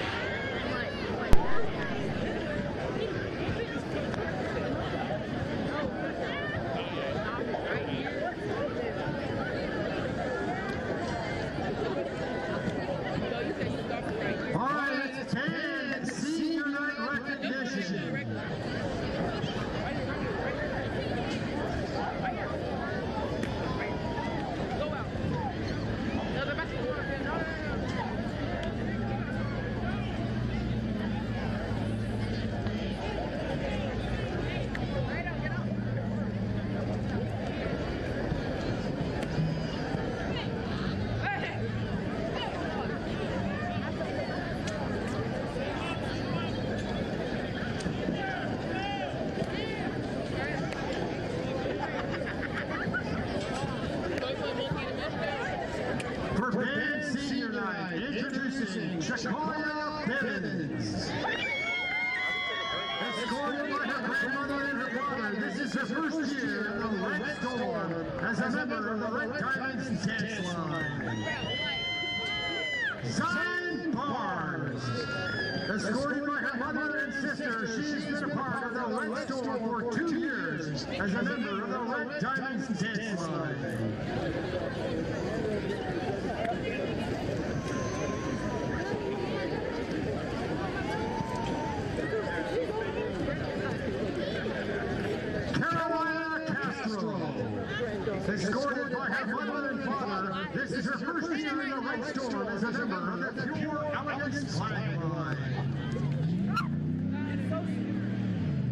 Escorted by her mother and father, this is her first year in the Red Storm as a member of the Pure Elegance Flag Line.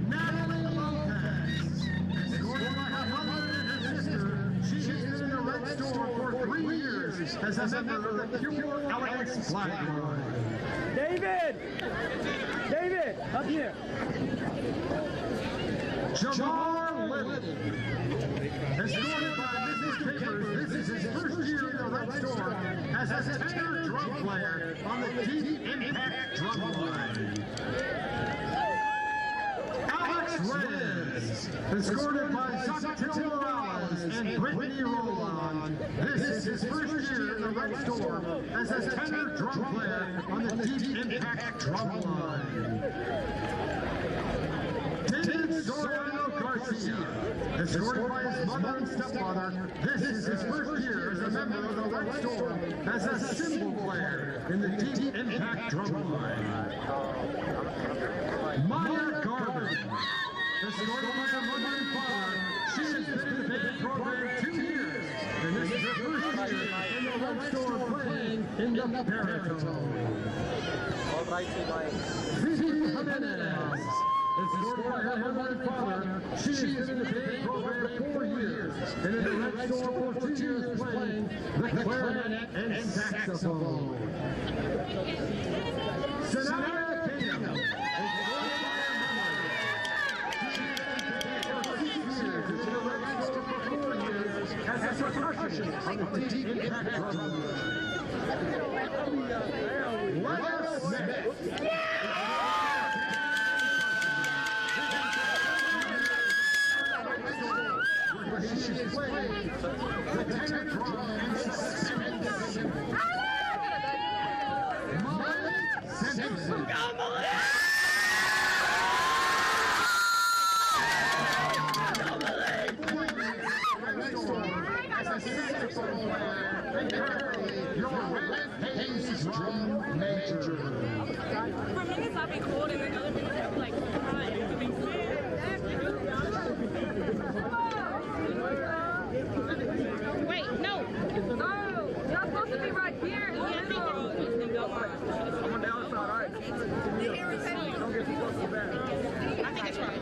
Natalie Lopez, escorted by her mother and her sister, she has been in the Red Storm for 3 years as a member of the Pure Elegance Flag Line. David, up here. Jamar Little, escorted by Mrs. Papers, this is his first year in the Red Storm as a tenor drum player on the Deep Impact drum line. Alex Reyes, escorted by Zacatil Morales and Brittany Roland. This is his first year in the Red Storm as a tenor drum player on the Deep Impact drum line. Soriano Garcia, escorted by his mother and stepfather. This is his first year as a member of the Red Storm as a cymbal player in the Deep Impact drum line. Maya Garvin, escorted by her mother and father. She has been in the band program 2 years, and this is her first year in the Red Storm playing in the baritone. Vivi Jimenez, escorted by her mother and father. She has been in the band program 4 years, and in the Red Storm for 2 years playing the clarinet and saxophone. Sanaya King, escorted by her mother. She has been in the band for 6 years, and in the Red Storm for 4 years as a percussion on the Deep Impact drum line. Leah Smith. She is playing the tenor drum and saxophone. Molly Simpson. Go, Molly! As a saxophone player and currently your Red Hayes drum major. For minutes I'll be cold and then other minutes I'll be like crying. Wait, no! No! You're supposed to be right here! I'm on the outside, all right? I think it's right.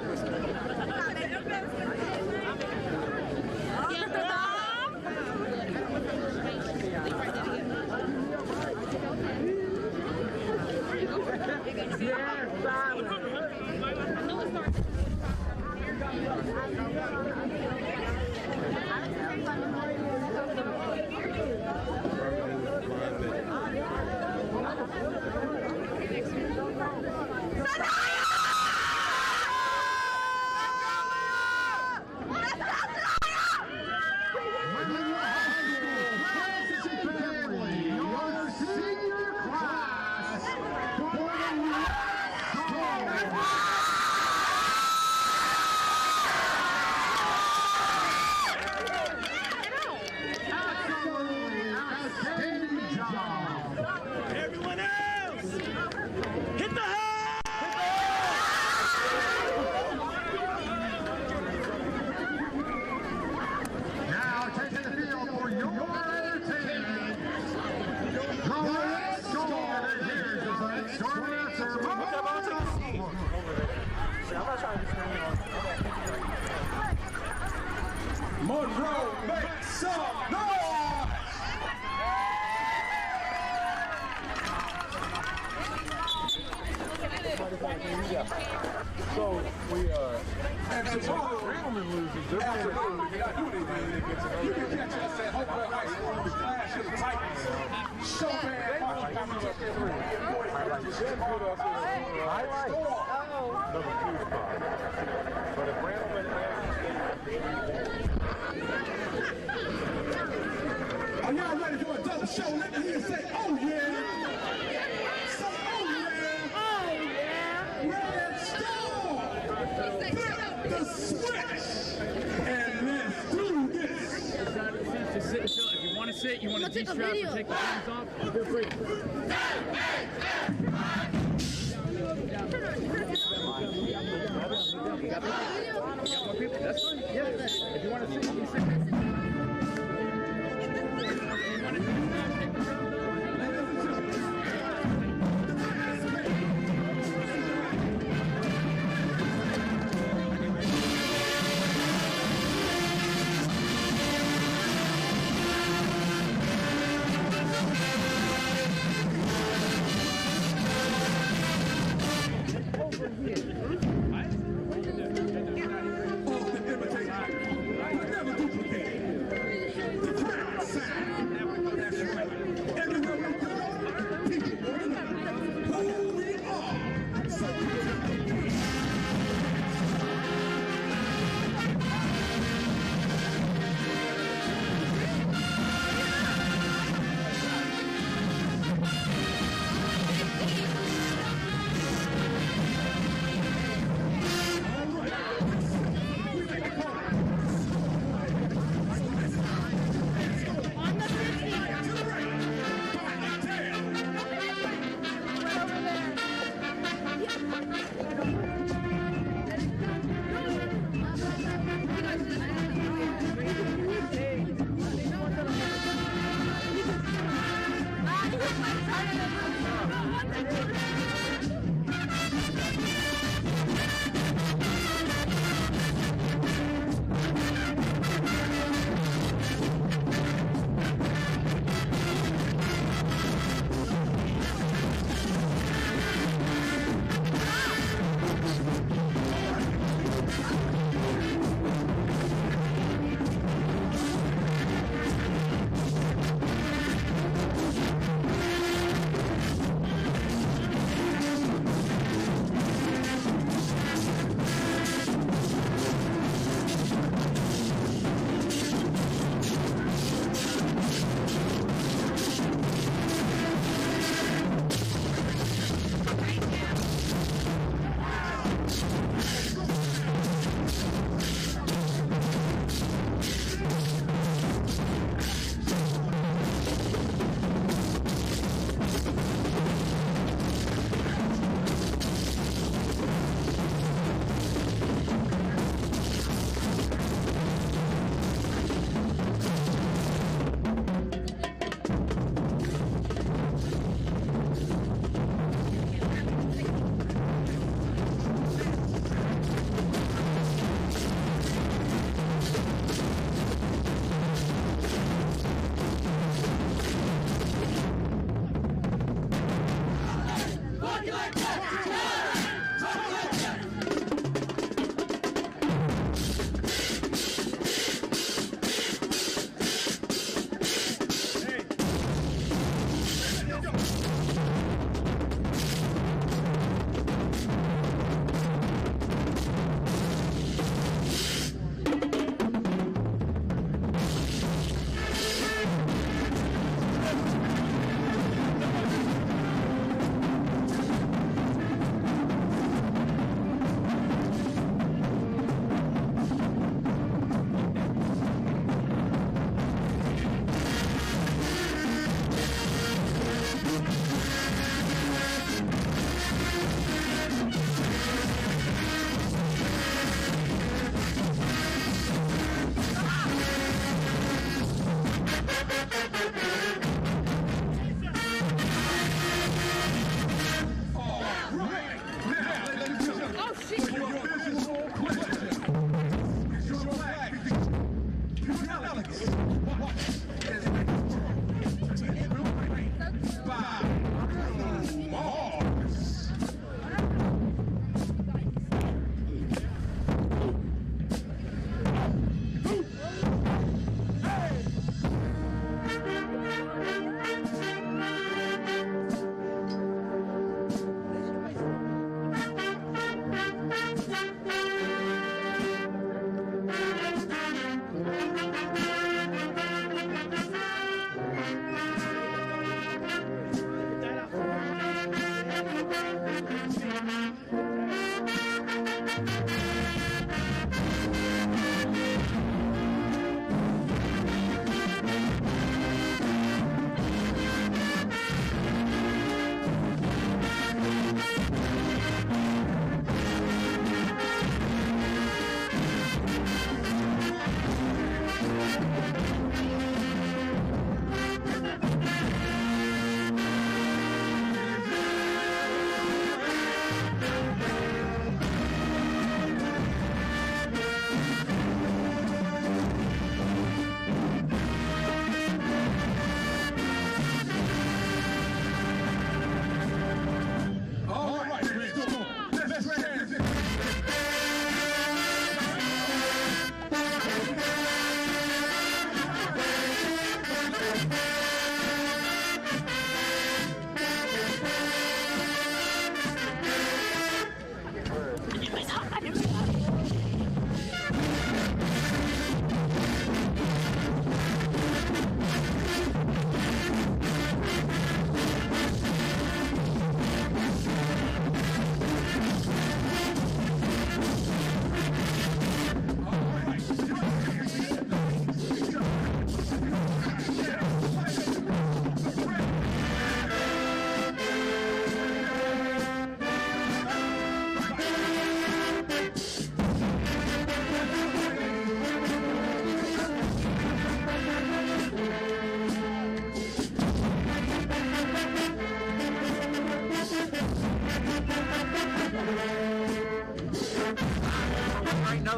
Monroe, make some noise! So we and Randleman loses. They're You can catch us at Hopewell High School with Flash of the Titans. So bad. number 2 spot. But if Randleman Are y'all ready for a double show? Let me hear you say, oh yeah! Say, oh yeah! Oh, yeah! Red Storm! Flip the switch! And let's do this! Just sit and chill. If you want to sit, you want to de-strap or take the shoes off, feel free. You got more people? That's fine. Yeah. If you want to sit, you can sit.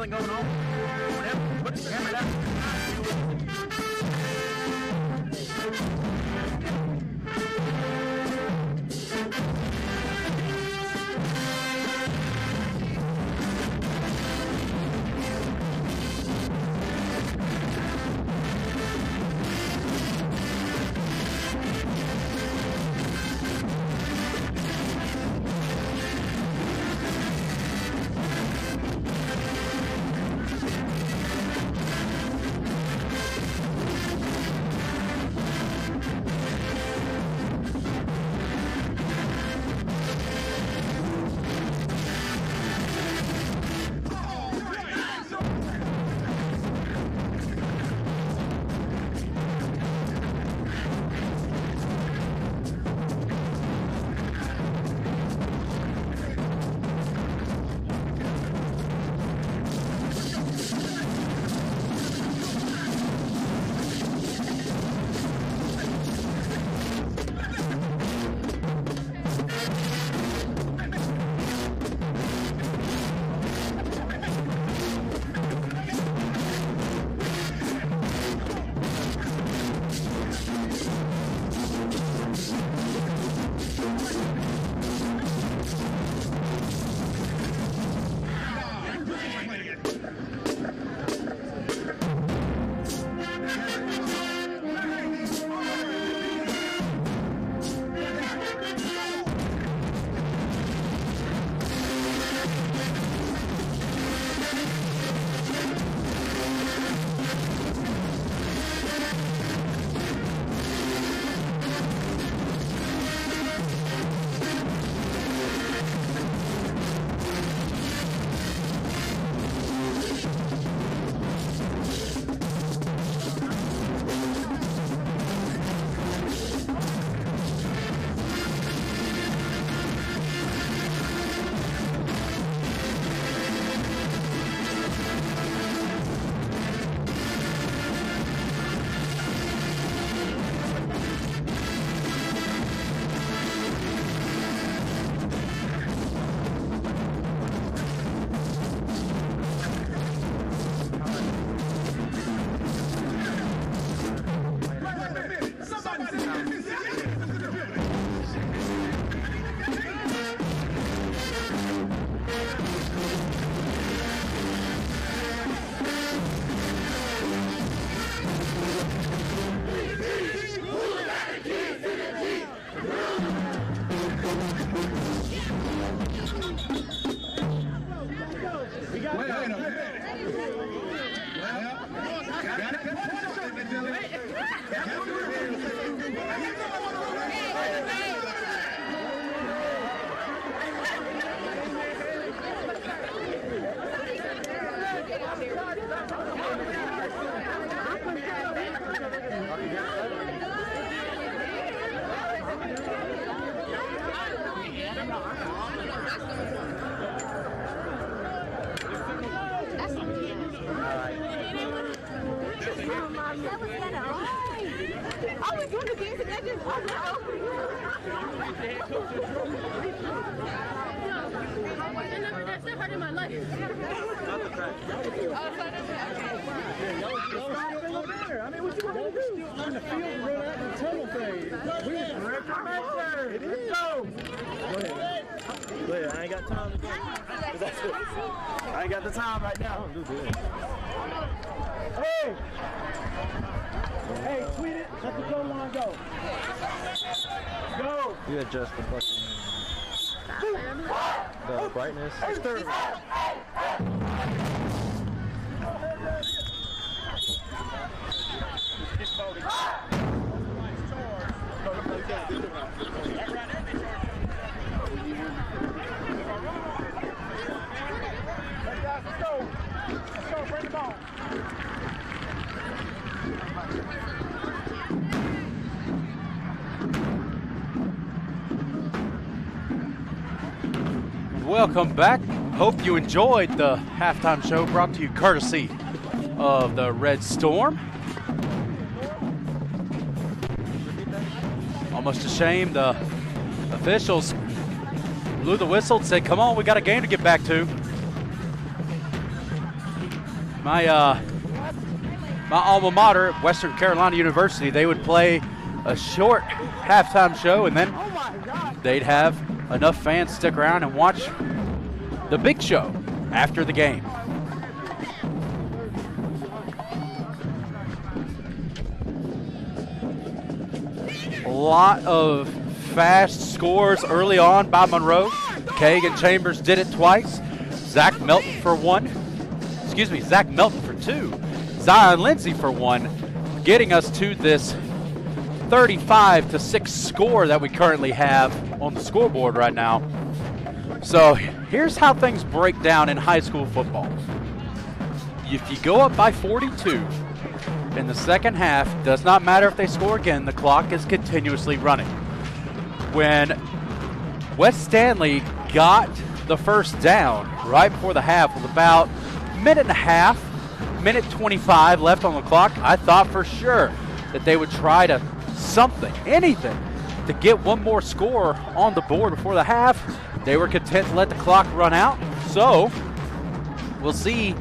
yelling going on. Whenever, put the camera down. I was doing the dance and that just That's still hurting my life. I mean, what you want to do? On the field and run out the tunnel phase. We was record. It is. Go ahead. Go ahead. I ain't got time to go. I ain't got the time right now. Hey! Hey, tweet it. Let the goal line go. Go! You adjust the fucking the brightness. Let's go. Let's go. Bring the ball. Welcome back. Hope you enjoyed the halftime show brought to you courtesy of the Red Storm. Almost a shame the officials blew the whistle and said, come on, we got a game to get back to. my alma mater, Western Carolina University, they would play a short halftime show, and then they'd have enough fans stick around and watch the big show after the game. A lot of fast scores early on by Monroe. Kagan Chambers did it twice. Zach Melton for two. Zion Lindsay for one, getting us to this 35-6 score that we currently have on the scoreboard right now. So here's how things break down in high school football. If you go up by 42 in the second half, does not matter if they score again, the clock is continuously running. When West Stanley got the first down right before the half with about a minute and a half, minute 25 left on the clock, I thought for sure that they would try to anything to get one more score on the board before the half. They were content to let the clock run out. So we'll see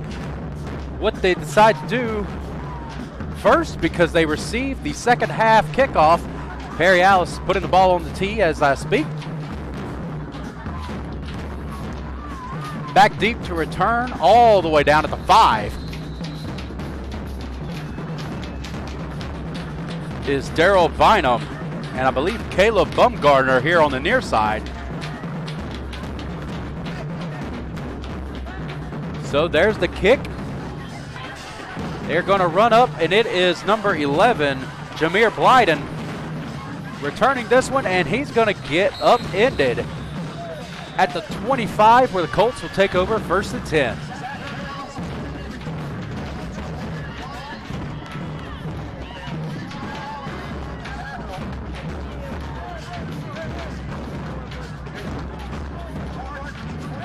what they decide to do first, because they received the second half kickoff. Perry Alice putting the ball on the tee as I speak. Back deep to return all the way down at the 5 is Daryl Bynum, and I believe Caleb Bumgardner here on the near side. So there's the kick. They're going to run up, and it is number 11, Jameer Blyden, returning this one, and he's going to get upended at the 25, where the Colts will take over 1st and 10.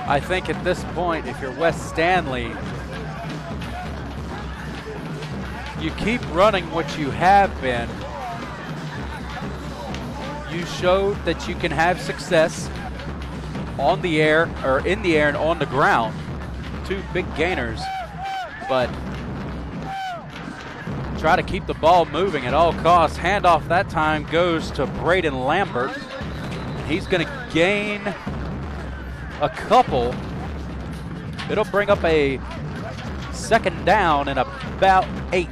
I think at this point, if you're West Stanley, you keep running what you have been. You showed that you can have success on the air, or in the air and on the ground. 2 big gainers, but try to keep the ball moving at all costs. Handoff that time goes to Braden Lambert. He's going to gain a couple. It'll bring up a second down and about 8.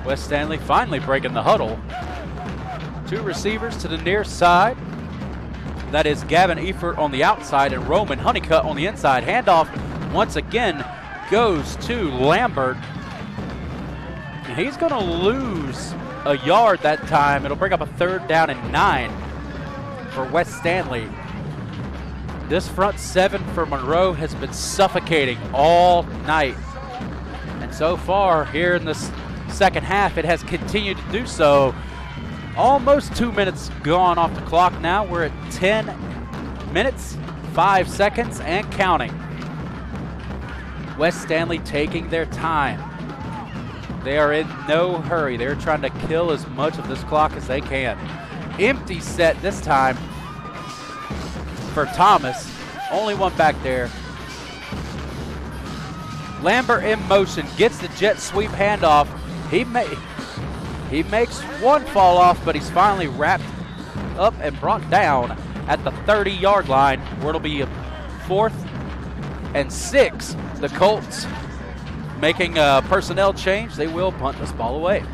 West Stanley finally breaking the huddle. 2 receivers to the near side. That is Gavin Efert on the outside and Roman Honeycutt on the inside. Handoff once again goes to Lambert. And he's going to lose a yard that time. It'll bring up a 3rd down and 9 for West Stanley. This front 7 for Monroe has been suffocating all night. And so far here in this second half, it has continued to do so. Almost 2 minutes gone off the clock now. We're at 10 minutes, 5 seconds, and counting. West Stanley taking their time. They are in no hurry. They're trying to kill as much of this clock as they can. Empty set this time for Thomas. Only one back there. Lambert in motion, gets the jet sweep handoff. He makes one fall off, but he's finally wrapped up and brought down at the 30-yard line, where it'll be a 4th and 6. The Colts making a personnel change. They will punt this ball away.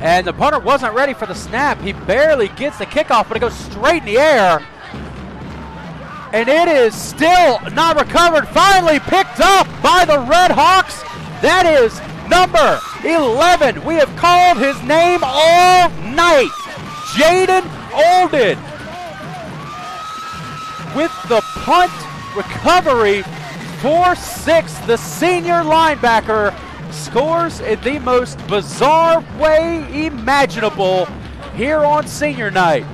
And the punter wasn't ready for the snap. He barely gets the kickoff, but it goes straight in the air. And it is still not recovered. Finally picked up by the Red Hawks. That is number 11. We have called his name all night. Jaden Olden with the punt recovery for 6. The senior linebacker scores in the most bizarre way imaginable here on senior night.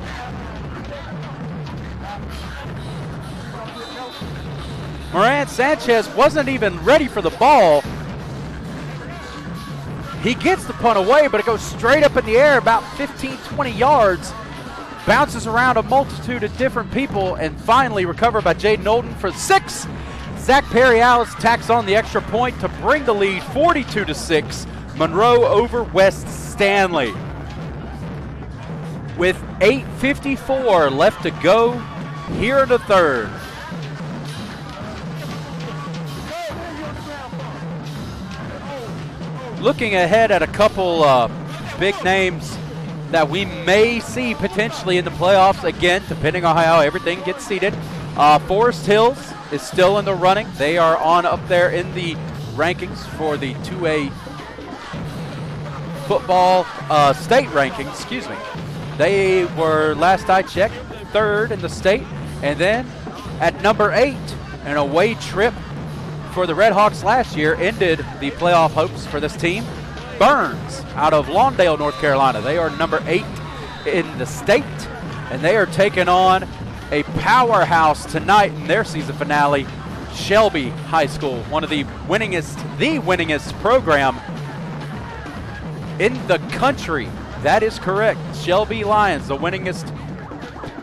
Moran Sanchez wasn't even ready for the ball. He gets the punt away, but it goes straight up in the air about 15, 20 yards. Bounces around a multitude of different people and finally recovered by Jaden Olden for 6. Zach Perry-Alice tacks on the extra point to bring the lead 42-6. Monroe over West Stanley. With 8:54 left to go here in the third. Looking ahead at a couple big names that we may see potentially in the playoffs again, depending on how everything gets seeded. Forest Hills is still in the running. They are on up there in the rankings for the 2A football state rankings, excuse me. They were, last I checked, 3rd in the state. And then at number 8, an away trip for the Redhawks last year ended the playoff hopes for this team. Burns out of Lawndale, North Carolina. They are number 8 in the state, and they are taking on a powerhouse tonight in their season finale, Shelby High School, one of the winningest program in the country. That is correct. Shelby Lions, the winningest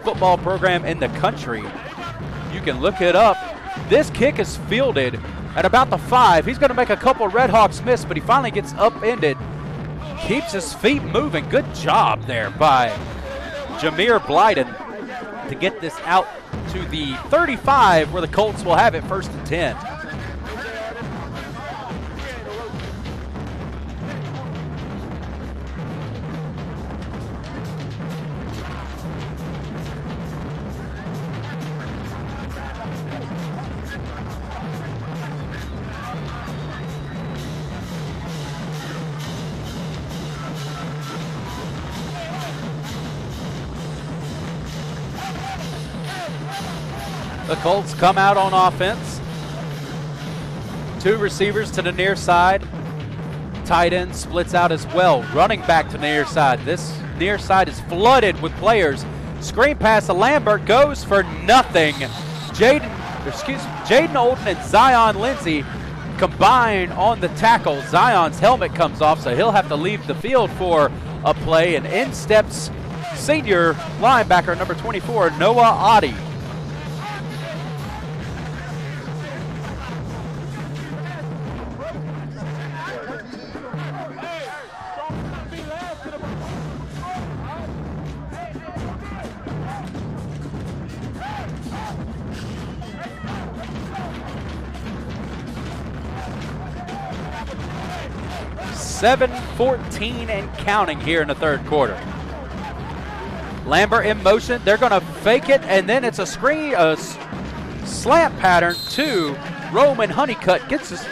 football program in the country. You can look it up. This kick is fielded at about the 5. He's going to make a couple Redhawks miss, but he finally gets upended. Keeps his feet moving. Good job there by Jameer Blyden to get this out to the 35, where the Colts will have it 1st and 10. The Colts come out on offense. 2 receivers to the near side. Tight end splits out as well. Running back to the near side. This near side is flooded with players. Screen pass to Lambert goes for nothing. Jaden Olden and Zion Lindsay combine on the tackle. Zion's helmet comes off, so he'll have to leave the field for a play. And in steps senior linebacker number 24, Noah Oddie. .7:14 and counting here in the third quarter. Lambert in motion. They're going to fake it, and then it's a slant pattern to Roman Honeycutt. Gets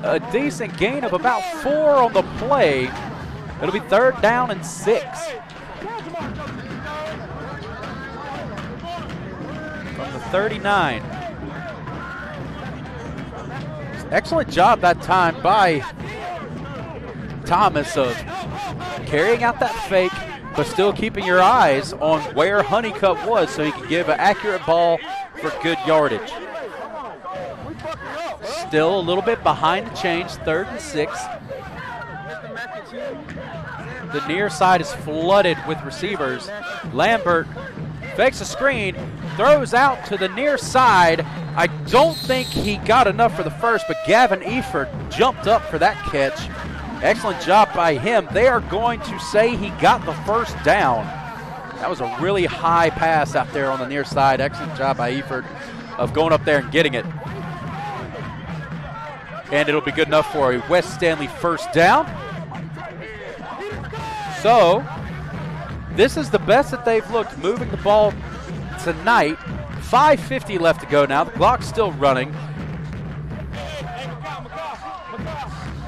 a decent gain of about 4 on the play. It'll be 3rd down and 6. From the 39. Excellent job that time by Thomas of carrying out that fake, but still keeping your eyes on where Honeycutt was so he could give an accurate ball for good yardage. Still a little bit behind the change, 3rd and 6. The near side is flooded with receivers. Lambert fakes a screen, throws out to the near side. I don't think he got enough for the first, but Gavin Eford jumped up for that catch. Excellent job by him. They are going to say he got the 1st down. That was a really high pass out there on the near side. Excellent job by Eford of going up there and getting it. And it'll be good enough for a West Stanley 1st down. So, this is the best that they've looked moving the ball tonight. 5:50 left to go now. The clock's still running.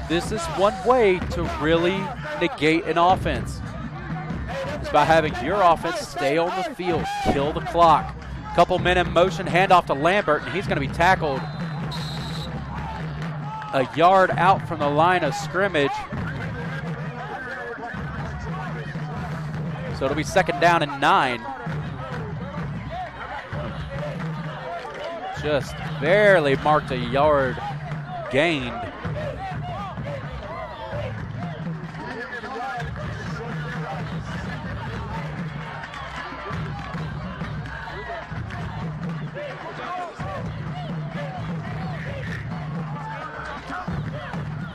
this is one way to really negate an offense. It's by having your offense stay on the field, kill the clock. Couple men in motion, handoff to Lambert, and he's going to be tackled a yard out from the line of scrimmage. So it'll be 2nd down and 9. Just barely marked a yard gained.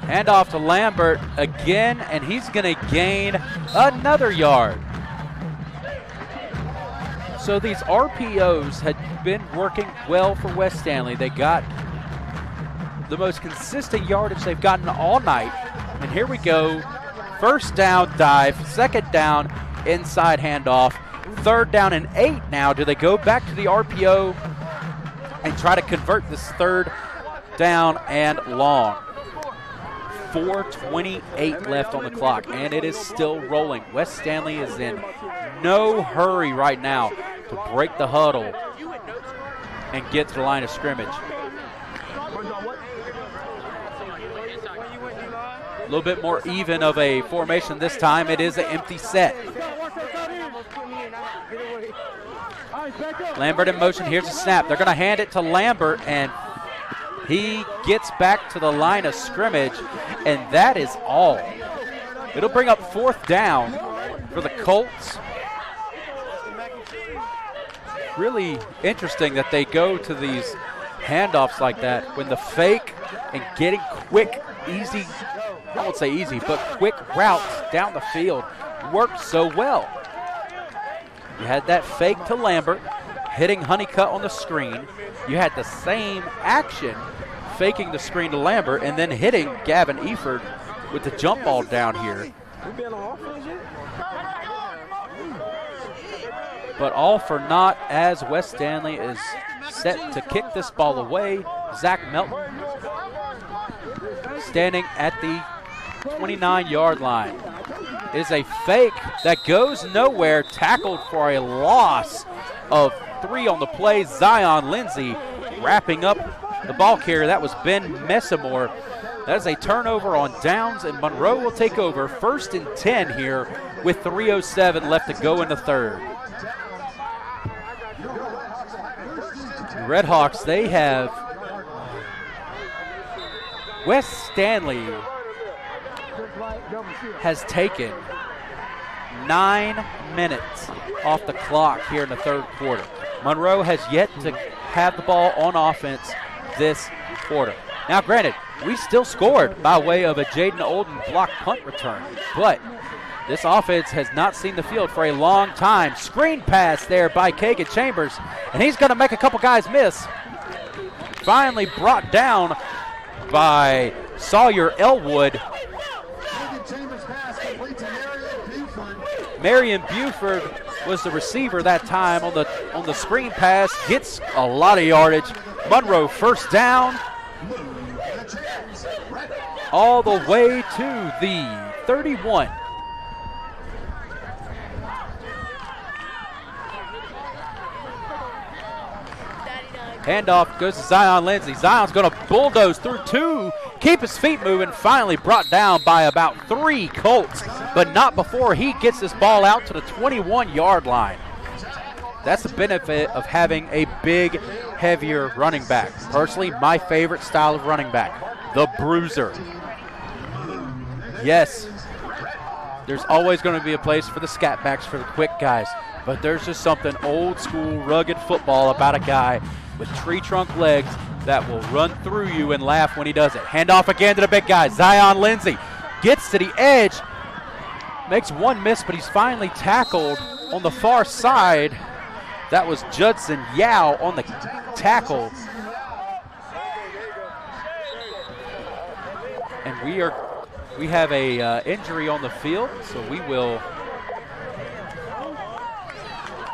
Handoff to Lambert again, and he's going to gain another yard. So these RPOs had been working well for West Stanley. They got the most consistent yardage they've gotten all night. And here we go. 1st down dive, 2nd down inside handoff, 3rd down and 8 now. Do they go back to the RPO and try to convert this 3rd down and long? 4:28 left on the clock, and it is still rolling. West Stanley is in no hurry right now to break the huddle and get to the line of scrimmage. A little bit more even of a formation this time. It is an empty set. Lambert in motion. Here's a snap. They're going to hand it to Lambert, and he gets back to the line of scrimmage, and that is all. It'll bring up 4th down for the Colts. Really interesting that they go to these handoffs like that when the fake and getting quick, easy, I won't say easy, but quick routes down the field worked so well. You had that fake to Lambert, hitting Honeycutt on the screen. You had the same action, faking the screen to Lambert and then hitting Gavin Eford with the jump ball down here. But all for naught as West Stanley is set to kick this ball away. Zach Melton standing at the 29-yard line. It is a fake that goes nowhere, tackled for a loss of 3 on the play. Zion Lindsay wrapping up the ball carrier. That was Ben Messamore. That is a turnover on downs, and Monroe will take over. 1st and 10 here with 3:07 left to go in the 3rd. The Redhawks, they have West Stanley has taken 9 minutes off the clock here in the 3rd quarter. Monroe has yet to have the ball on offense this quarter. Now, granted, we still scored by way of a Jaden Olden block punt return, but this offense has not seen the field for a long time. Screen pass there by Kagan Chambers, and he's going to make a couple guys miss. Finally brought down by Sawyer Elwood. Marion Buford was the receiver that time on the screen pass. Gets a lot of yardage. Monroe 1st down. All the way to the 31. Handoff goes to Zion Lindsay. Zion's going to bulldoze through 2, keep his feet moving, finally brought down by about 3 Colts, but not before he gets this ball out to the 21-yard line. That's the benefit of having a big, heavier running back. Personally, my favorite style of running back, the bruiser. Yes, there's always going to be a place for the scat backs, for the quick guys, but there's just something old school, rugged football about a guy with tree trunk legs that will run through you and laugh when he does it. Handoff again to the big guy. Zion Lindsay gets to the edge, makes one miss, but he's finally tackled on the far side. That was Judson Yao on the tackle. And we have a injury on the field, so we will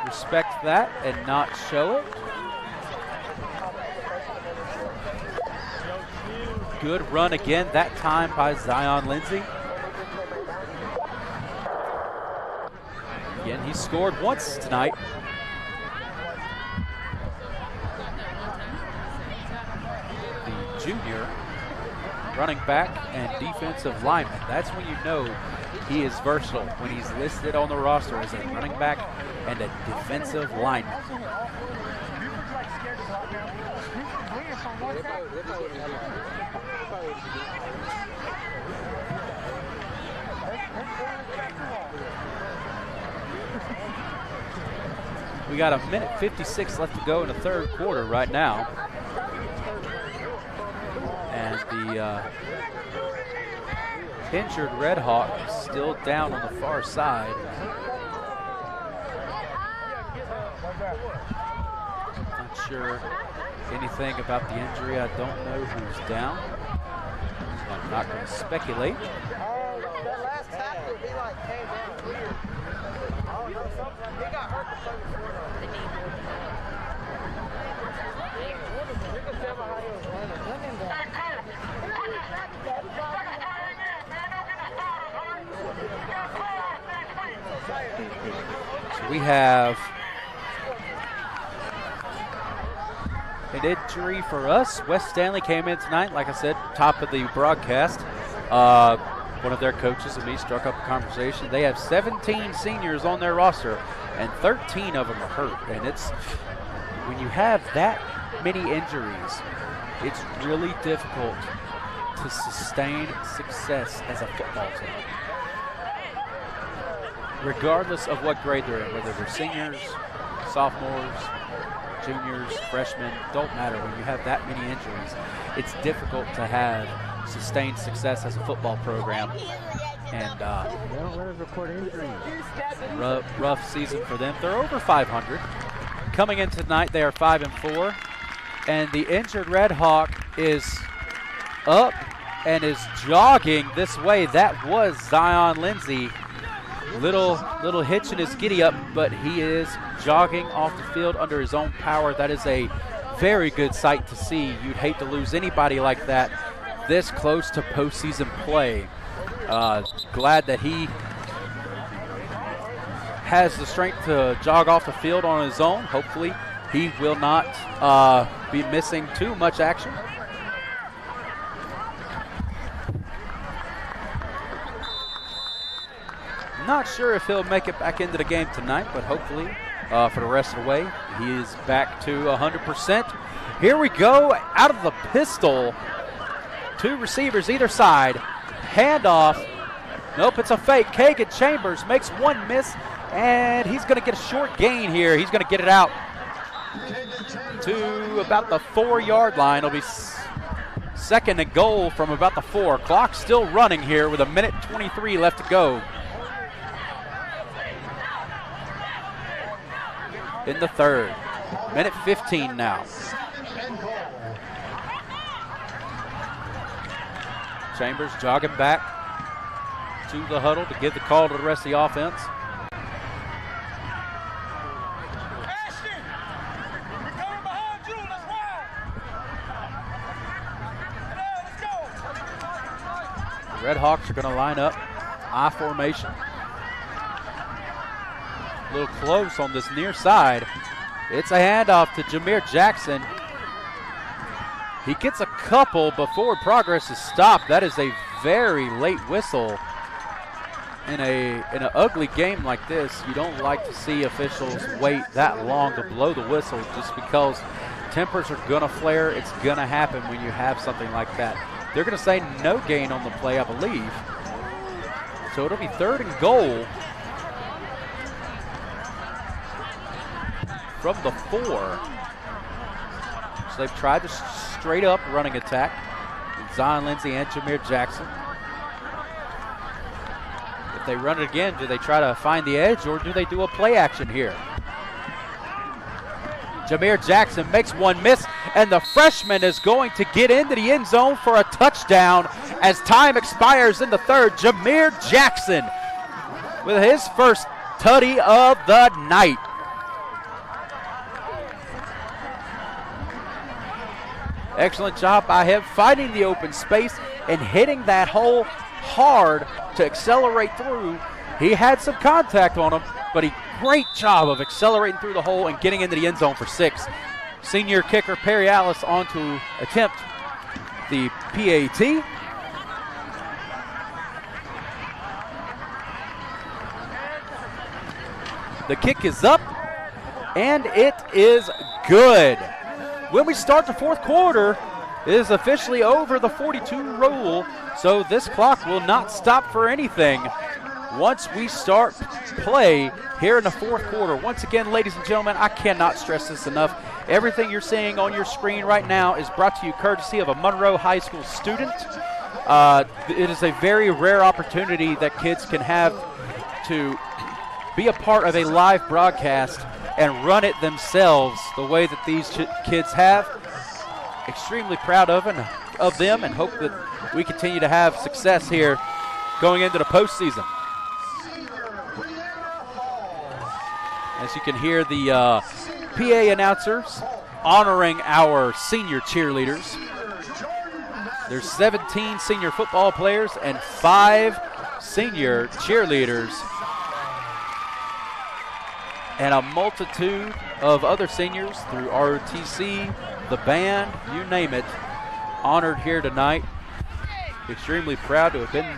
respect that and not show it. Good run again, that time by Zion Lindsay. Again, he scored once tonight. The junior running back and defensive lineman. That's when you know he is versatile, when he's listed on the roster as a running back and a defensive lineman. We got 1:56 left to go in the third quarter right now. And the injured Red Hawk is still down on the far side. Not sure anything about the injury. I don't know who's down. So I'm not going to speculate. That last tackle, he like came down weird. I don't know, something. He got hurt the play before though. You can tell by how he was running. So we have an injury for us. Wes Stanley came in tonight, like I said, top of the broadcast. One of their coaches and me struck up a conversation. They have 17 seniors on their roster, and 13 of them are hurt. And it's when you have that many injuries, it's really difficult to sustain success as a football team. Regardless of what grade they're in, whether they're seniors, sophomores, juniors, freshmen, don't matter. When you have that many injuries, it's difficult to have sustained success as a football program. And rough season for them. They're over 500. Coming in tonight, they are 5-4. And the injured Red Hawk is up and is jogging this way. That was Zion Lindsay. Little hitch in his giddy up, but he is jogging off the field under his own power. That is a very good sight to see. You'd hate to lose anybody like that this close to postseason play. Glad that he has the strength to jog off the field on his own. Hopefully he will not be missing too much action. Not sure if he'll make it back into the game tonight, but hopefully for the rest of the way, he is back to 100%. Here we go, out of the pistol. Two receivers either side. Handoff. Nope, it's a fake. Kagan Chambers makes one miss, and he's going to get a short gain here. He's going to get it out to about the 4-yard line. It'll be second and goal from about the 4. Clock still running here with 1:23 left to go in the third. 1:15 now. Chambers jogging back to the huddle to give the call to the rest of the offense. Ashton, we're coming behind you. Let's ride. Let's go. The Red Hawks are going to line up I formation. A little close on this near side. It's a handoff to Jameer Jackson. He gets a couple before progress is stopped. That is a very late whistle. In an ugly game like this, you don't like to see officials wait that long to blow the whistle just because tempers are going to flare. It's going to happen when you have something like that. They're going to say no gain on the play, I believe. So it'll be third and goal from the 4. So they've tried to straight up running attack with Zion Lindsay and Jameer Jackson. If they run it again, do they try to find the edge or do they do a play action here? Jameer Jackson makes one miss, and the freshman is going to get into the end zone for a touchdown as time expires in the third. Jameer Jackson with his first tutty of the night. Excellent job by him finding the open space and hitting that hole hard to accelerate through. He had some contact on him, but great job of accelerating through the hole and getting into the end zone for 6. Senior kicker Perry Alice on to attempt the PAT. The kick is up, and it is good. When we start the fourth quarter, it is officially over the 42 rule, so this clock will not stop for anything once we start play here in the fourth quarter. Once again, ladies and gentlemen, I cannot stress this enough. Everything you're seeing on your screen right now is brought to you courtesy of a Monroe High School student. It is a very rare opportunity that kids can have to be a part of a live broadcast and run it themselves the way that these kids have. Extremely proud of them and hope that we continue to have success here going into the postseason. As you can hear the PA announcers honoring our senior cheerleaders. There's 17 senior football players and 5 senior cheerleaders, and a multitude of other seniors through ROTC, the band, you name it, honored here tonight. Extremely proud to have been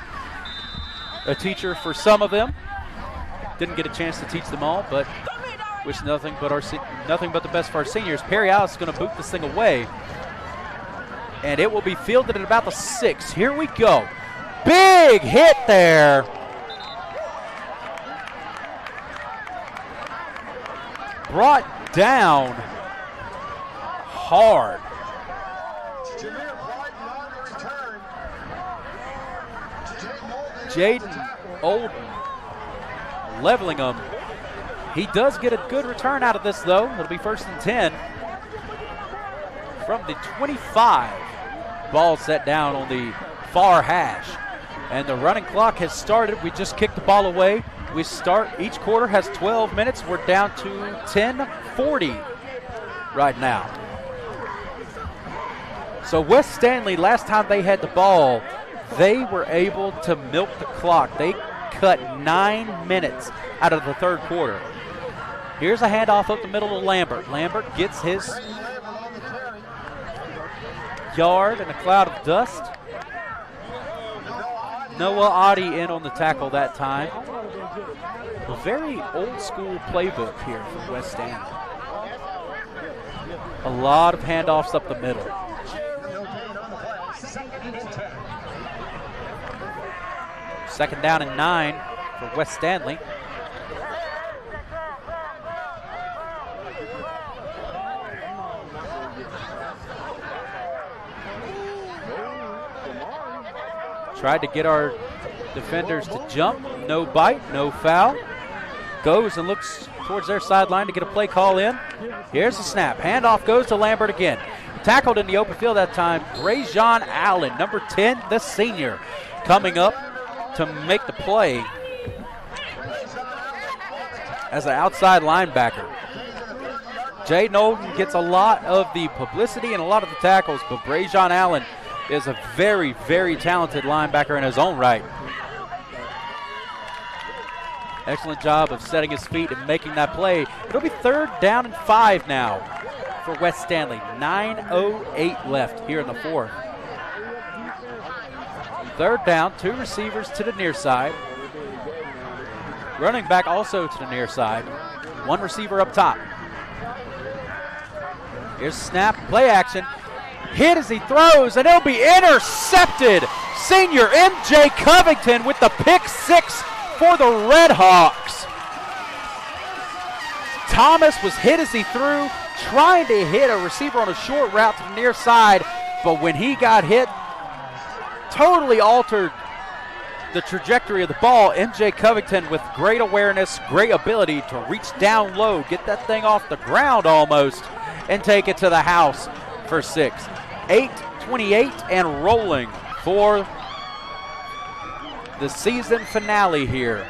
a teacher for some of them. Didn't get a chance to teach them all, but wish nothing but the best for our seniors. Perry Alice is going to boot this thing away, and it will be fielded at about the 6. Here we go. Big hit there. Brought down hard. Jaden Olden leveling them. He does get a good return out of this, though. It'll be 1st and 10 from the 25. Ball set down on the far hash, and the running clock has started. We just kicked the ball away. We start, each quarter has 12 minutes. We're down to 10:40 right now. So West Stanley, last time they had the ball, they were able to milk the clock. They cut 9 minutes out of the third quarter. Here's a handoff up the middle to Lambert. Lambert gets his yard in a cloud of dust. Noah Oddie in on the tackle that time. A very old school playbook here from West Stanley. A lot of handoffs up the middle. Second down and 9 for West Stanley. Tried to get our defenders to jump. No bite, no foul. Goes and looks towards their sideline to get a play call in. Here's the snap. Handoff goes to Lambert again. Tackled in the open field that time. Brajon Allen, number 10, the senior, coming up to make the play as an outside linebacker. Jaden Olden gets a lot of the publicity and a lot of the tackles, but Brajon Allen is a very, very talented linebacker in his own right. Excellent job of setting his feet and making that play. It'll be 3rd down and 5 now for West Stanley. 9:08 left here in the 4th. 3rd down, 2 receivers to the near side. Running back also to the near side. 1 receiver up top. Here's snap, play action. Hit as he throws, and it'll be intercepted. Senior M.J. Covington with the pick 6 for the Red Hawks. Thomas was hit as he threw, trying to hit a receiver on a short route to the near side, but when he got hit, totally altered the trajectory of the ball. M.J. Covington with great awareness, great ability to reach down low, get that thing off the ground almost, and take it to the house for 6. 8:28 and rolling for the season finale here.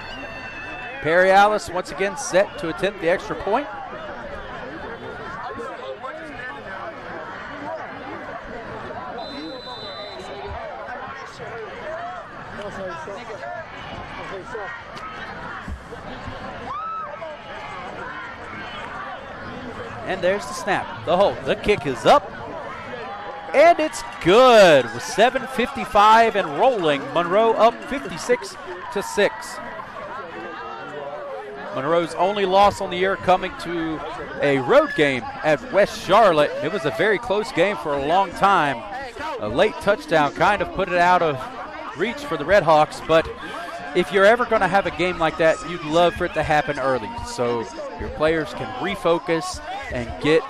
Perry Alice once again set to attempt the extra point. And there's the snap. The hold. The kick is up. And it's good with 7:55 and rolling. Monroe up 56-6. Monroe's only loss on the year coming to a road game at West Charlotte. It was a very close game for a long time. A late touchdown kind of put it out of reach for the Redhawks, but if you're ever going to have a game like that, you'd love for it to happen early so your players can refocus and get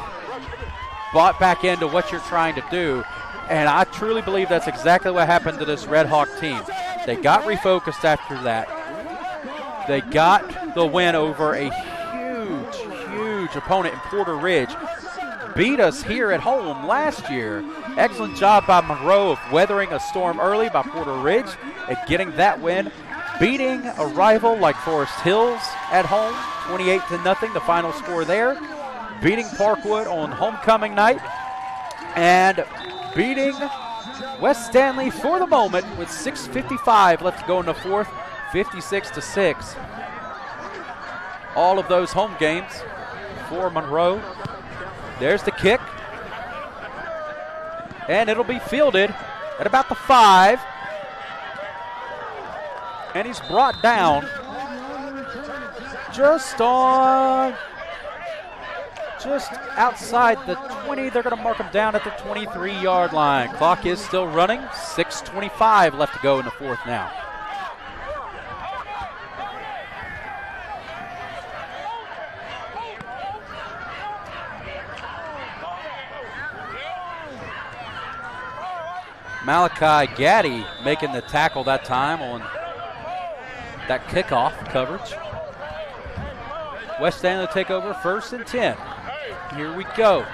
bought back into what you're trying to do. And I truly believe that's exactly what happened to this Redhawk team. They got refocused after that. They got the win over a huge opponent in Porter Ridge. Beat us here at home last year. Excellent job by Monroe of weathering a storm early by Porter Ridge and getting that win. Beating a rival like Forest Hills at home, 28-0, the final score there. Beating Parkwood on homecoming night. And beating West Stanley for the moment with 6:55 left to go in the fourth, 56-6. All of those home games for Monroe. There's the kick. And it'll be fielded at about the 5. And he's brought down just outside the 20. They're going to mark him down at the 23-yard line. Clock is still running. 6:25 left to go in the fourth now. Malachi Gaddy making the tackle that time on that kickoff coverage. West Stanley take over 1st and 10. Here we go.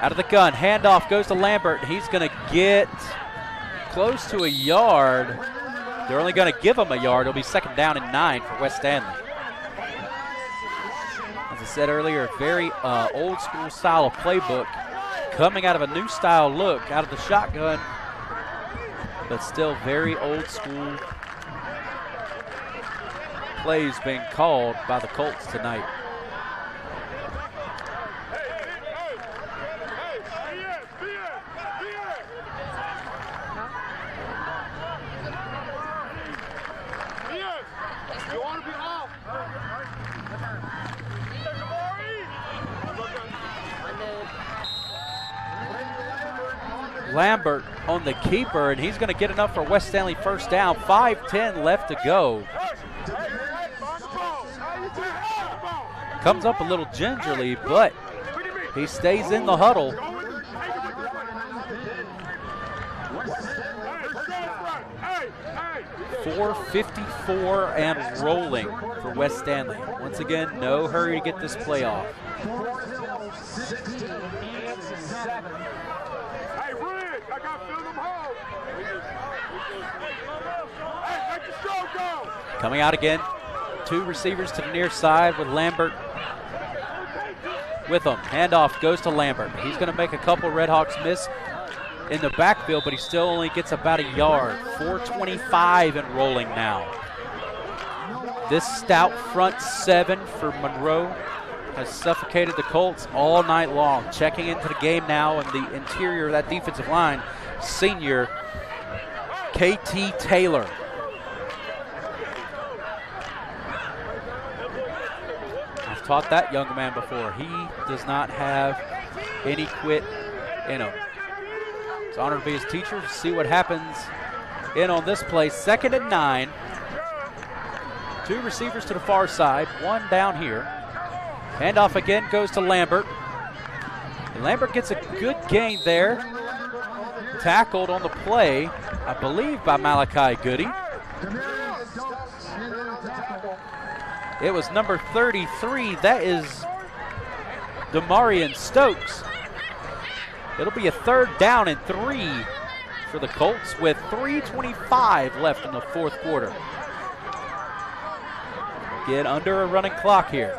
Out of the gun, handoff goes to Lambert. He's going to get close to a yard. They're only going to give him a yard. It'll be 2nd down and 9 for West Stanley. As I said earlier, a very old school style of playbook coming out of a new style look out of the shotgun, but still very old school plays being called by the Colts tonight. Lambert on the keeper, and he's going to get enough for West Stanley 1st down. 5:10 left to go. Comes up a little gingerly, but he stays in the huddle. .454 and rolling for West Stanley. Once again, no hurry to get this play off. Coming out again, 2 receivers to the near side with Lambert with him. Handoff goes to Lambert. He's going to make a couple Redhawks miss in the backfield, but he still only gets about a yard. 4:25 and rolling now. This stout front 7 for Monroe has suffocated the Colts all night long. Checking into the game now in the interior of that defensive line, senior KT Taylor. I've taught that young man before. He does not have any quit in him. It's an honor to be his teacher. See what happens in on this play. 2nd and 9. 2 receivers to the far side, 1 down here. Handoff again goes to Lambert. And Lambert gets a good gain there. Tackled on the play, I believe, by Malachi Goody. It was number 33. That is Demarion Stokes. It'll be a 3rd down and 3 for the Colts with 3:25 left in the 4th quarter. Get under a running clock here.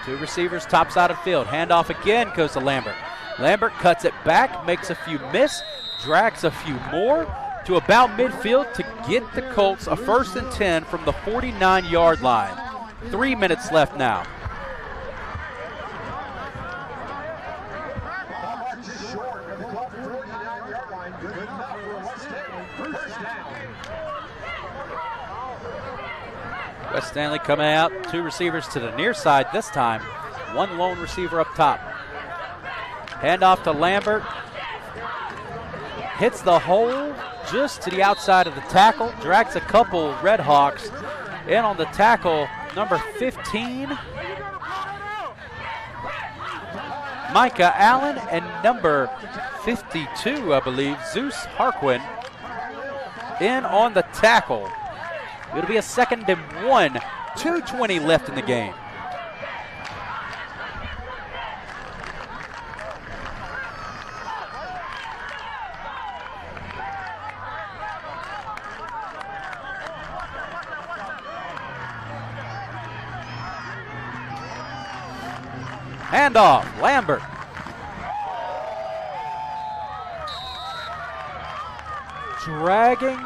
2 receivers top side of the field. Handoff again goes to Lambert. Lambert cuts it back, makes a few miss, drags a few more, to about midfield to get the Colts a 1st and 10 from the 49-yard line. 3 minutes left now. West Stanley coming out, 2 receivers to the near side this time, 1 lone receiver up top. Handoff to Lambert, hits the hole just to the outside of the tackle, drags a couple Red Hawks in on the tackle, number 15, Micah Allen, and number 52, I believe, Zeus Harquin, in on the tackle. It'll be a 2nd and 1, 2:20 left in the game. Handoff, Lambert. Dragging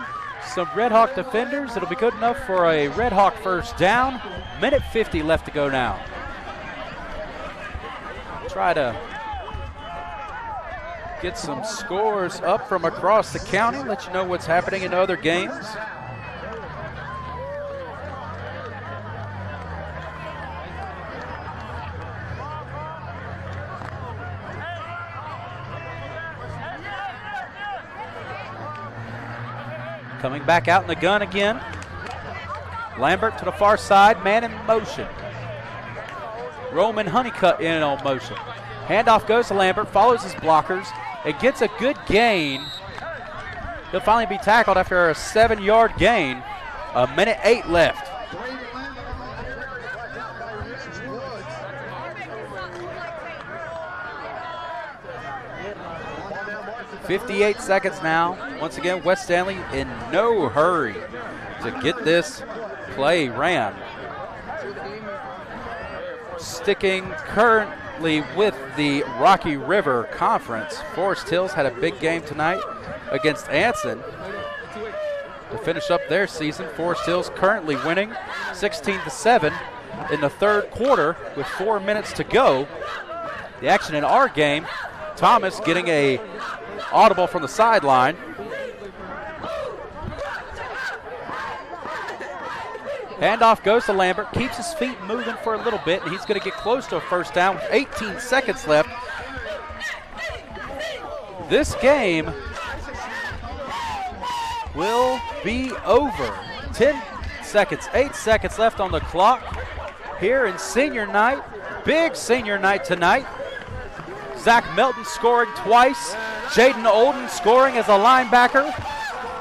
some Red Hawk defenders. It'll be good enough for a Red Hawk 1st down. Minute 50 left to go now. Try to get some scores up from across the county, let you know what's happening in other games. Coming back out in the gun again. Lambert to the far side, man in motion. Roman Honeycutt in on motion. Handoff goes to Lambert, follows his blockers, and gets a good gain. He'll finally be tackled after a 7-yard gain. A minute 8 left. .58 seconds now. Once again, West Stanley in no hurry to get this play ran. Sticking currently with the Rocky River Conference, Forest Hills had a big game tonight against Anson to finish up their season. Forest Hills currently winning 16-7 in the 3rd quarter with 4 minutes to go. The action in our game, Thomas getting a audible from the sideline. Handoff goes to Lambert, keeps his feet moving for a little bit, and he's going to get close to a 1st down with 18 seconds left. This game will be over. 10 seconds, 8 seconds left on the clock here in senior night. Big senior night tonight. Zach Melton scoring twice. Jaden Olden scoring as a linebacker.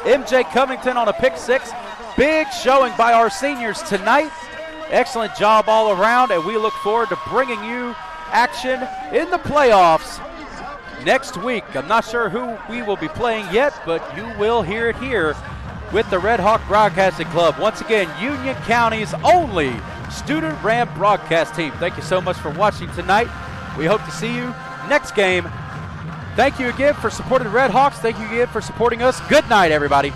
MJ Covington on a pick 6. Big showing by our seniors tonight. Excellent job all around, and we look forward to bringing you action in the playoffs next week. I'm not sure who we will be playing yet, but you will hear it here with the Red Hawk Broadcasting Club. Once again, Union County's only student-ran broadcast team. Thank you so much for watching tonight. We hope to see you next game. Thank you again for supporting the Red Hawks. Thank you again for supporting us. Good night, everybody.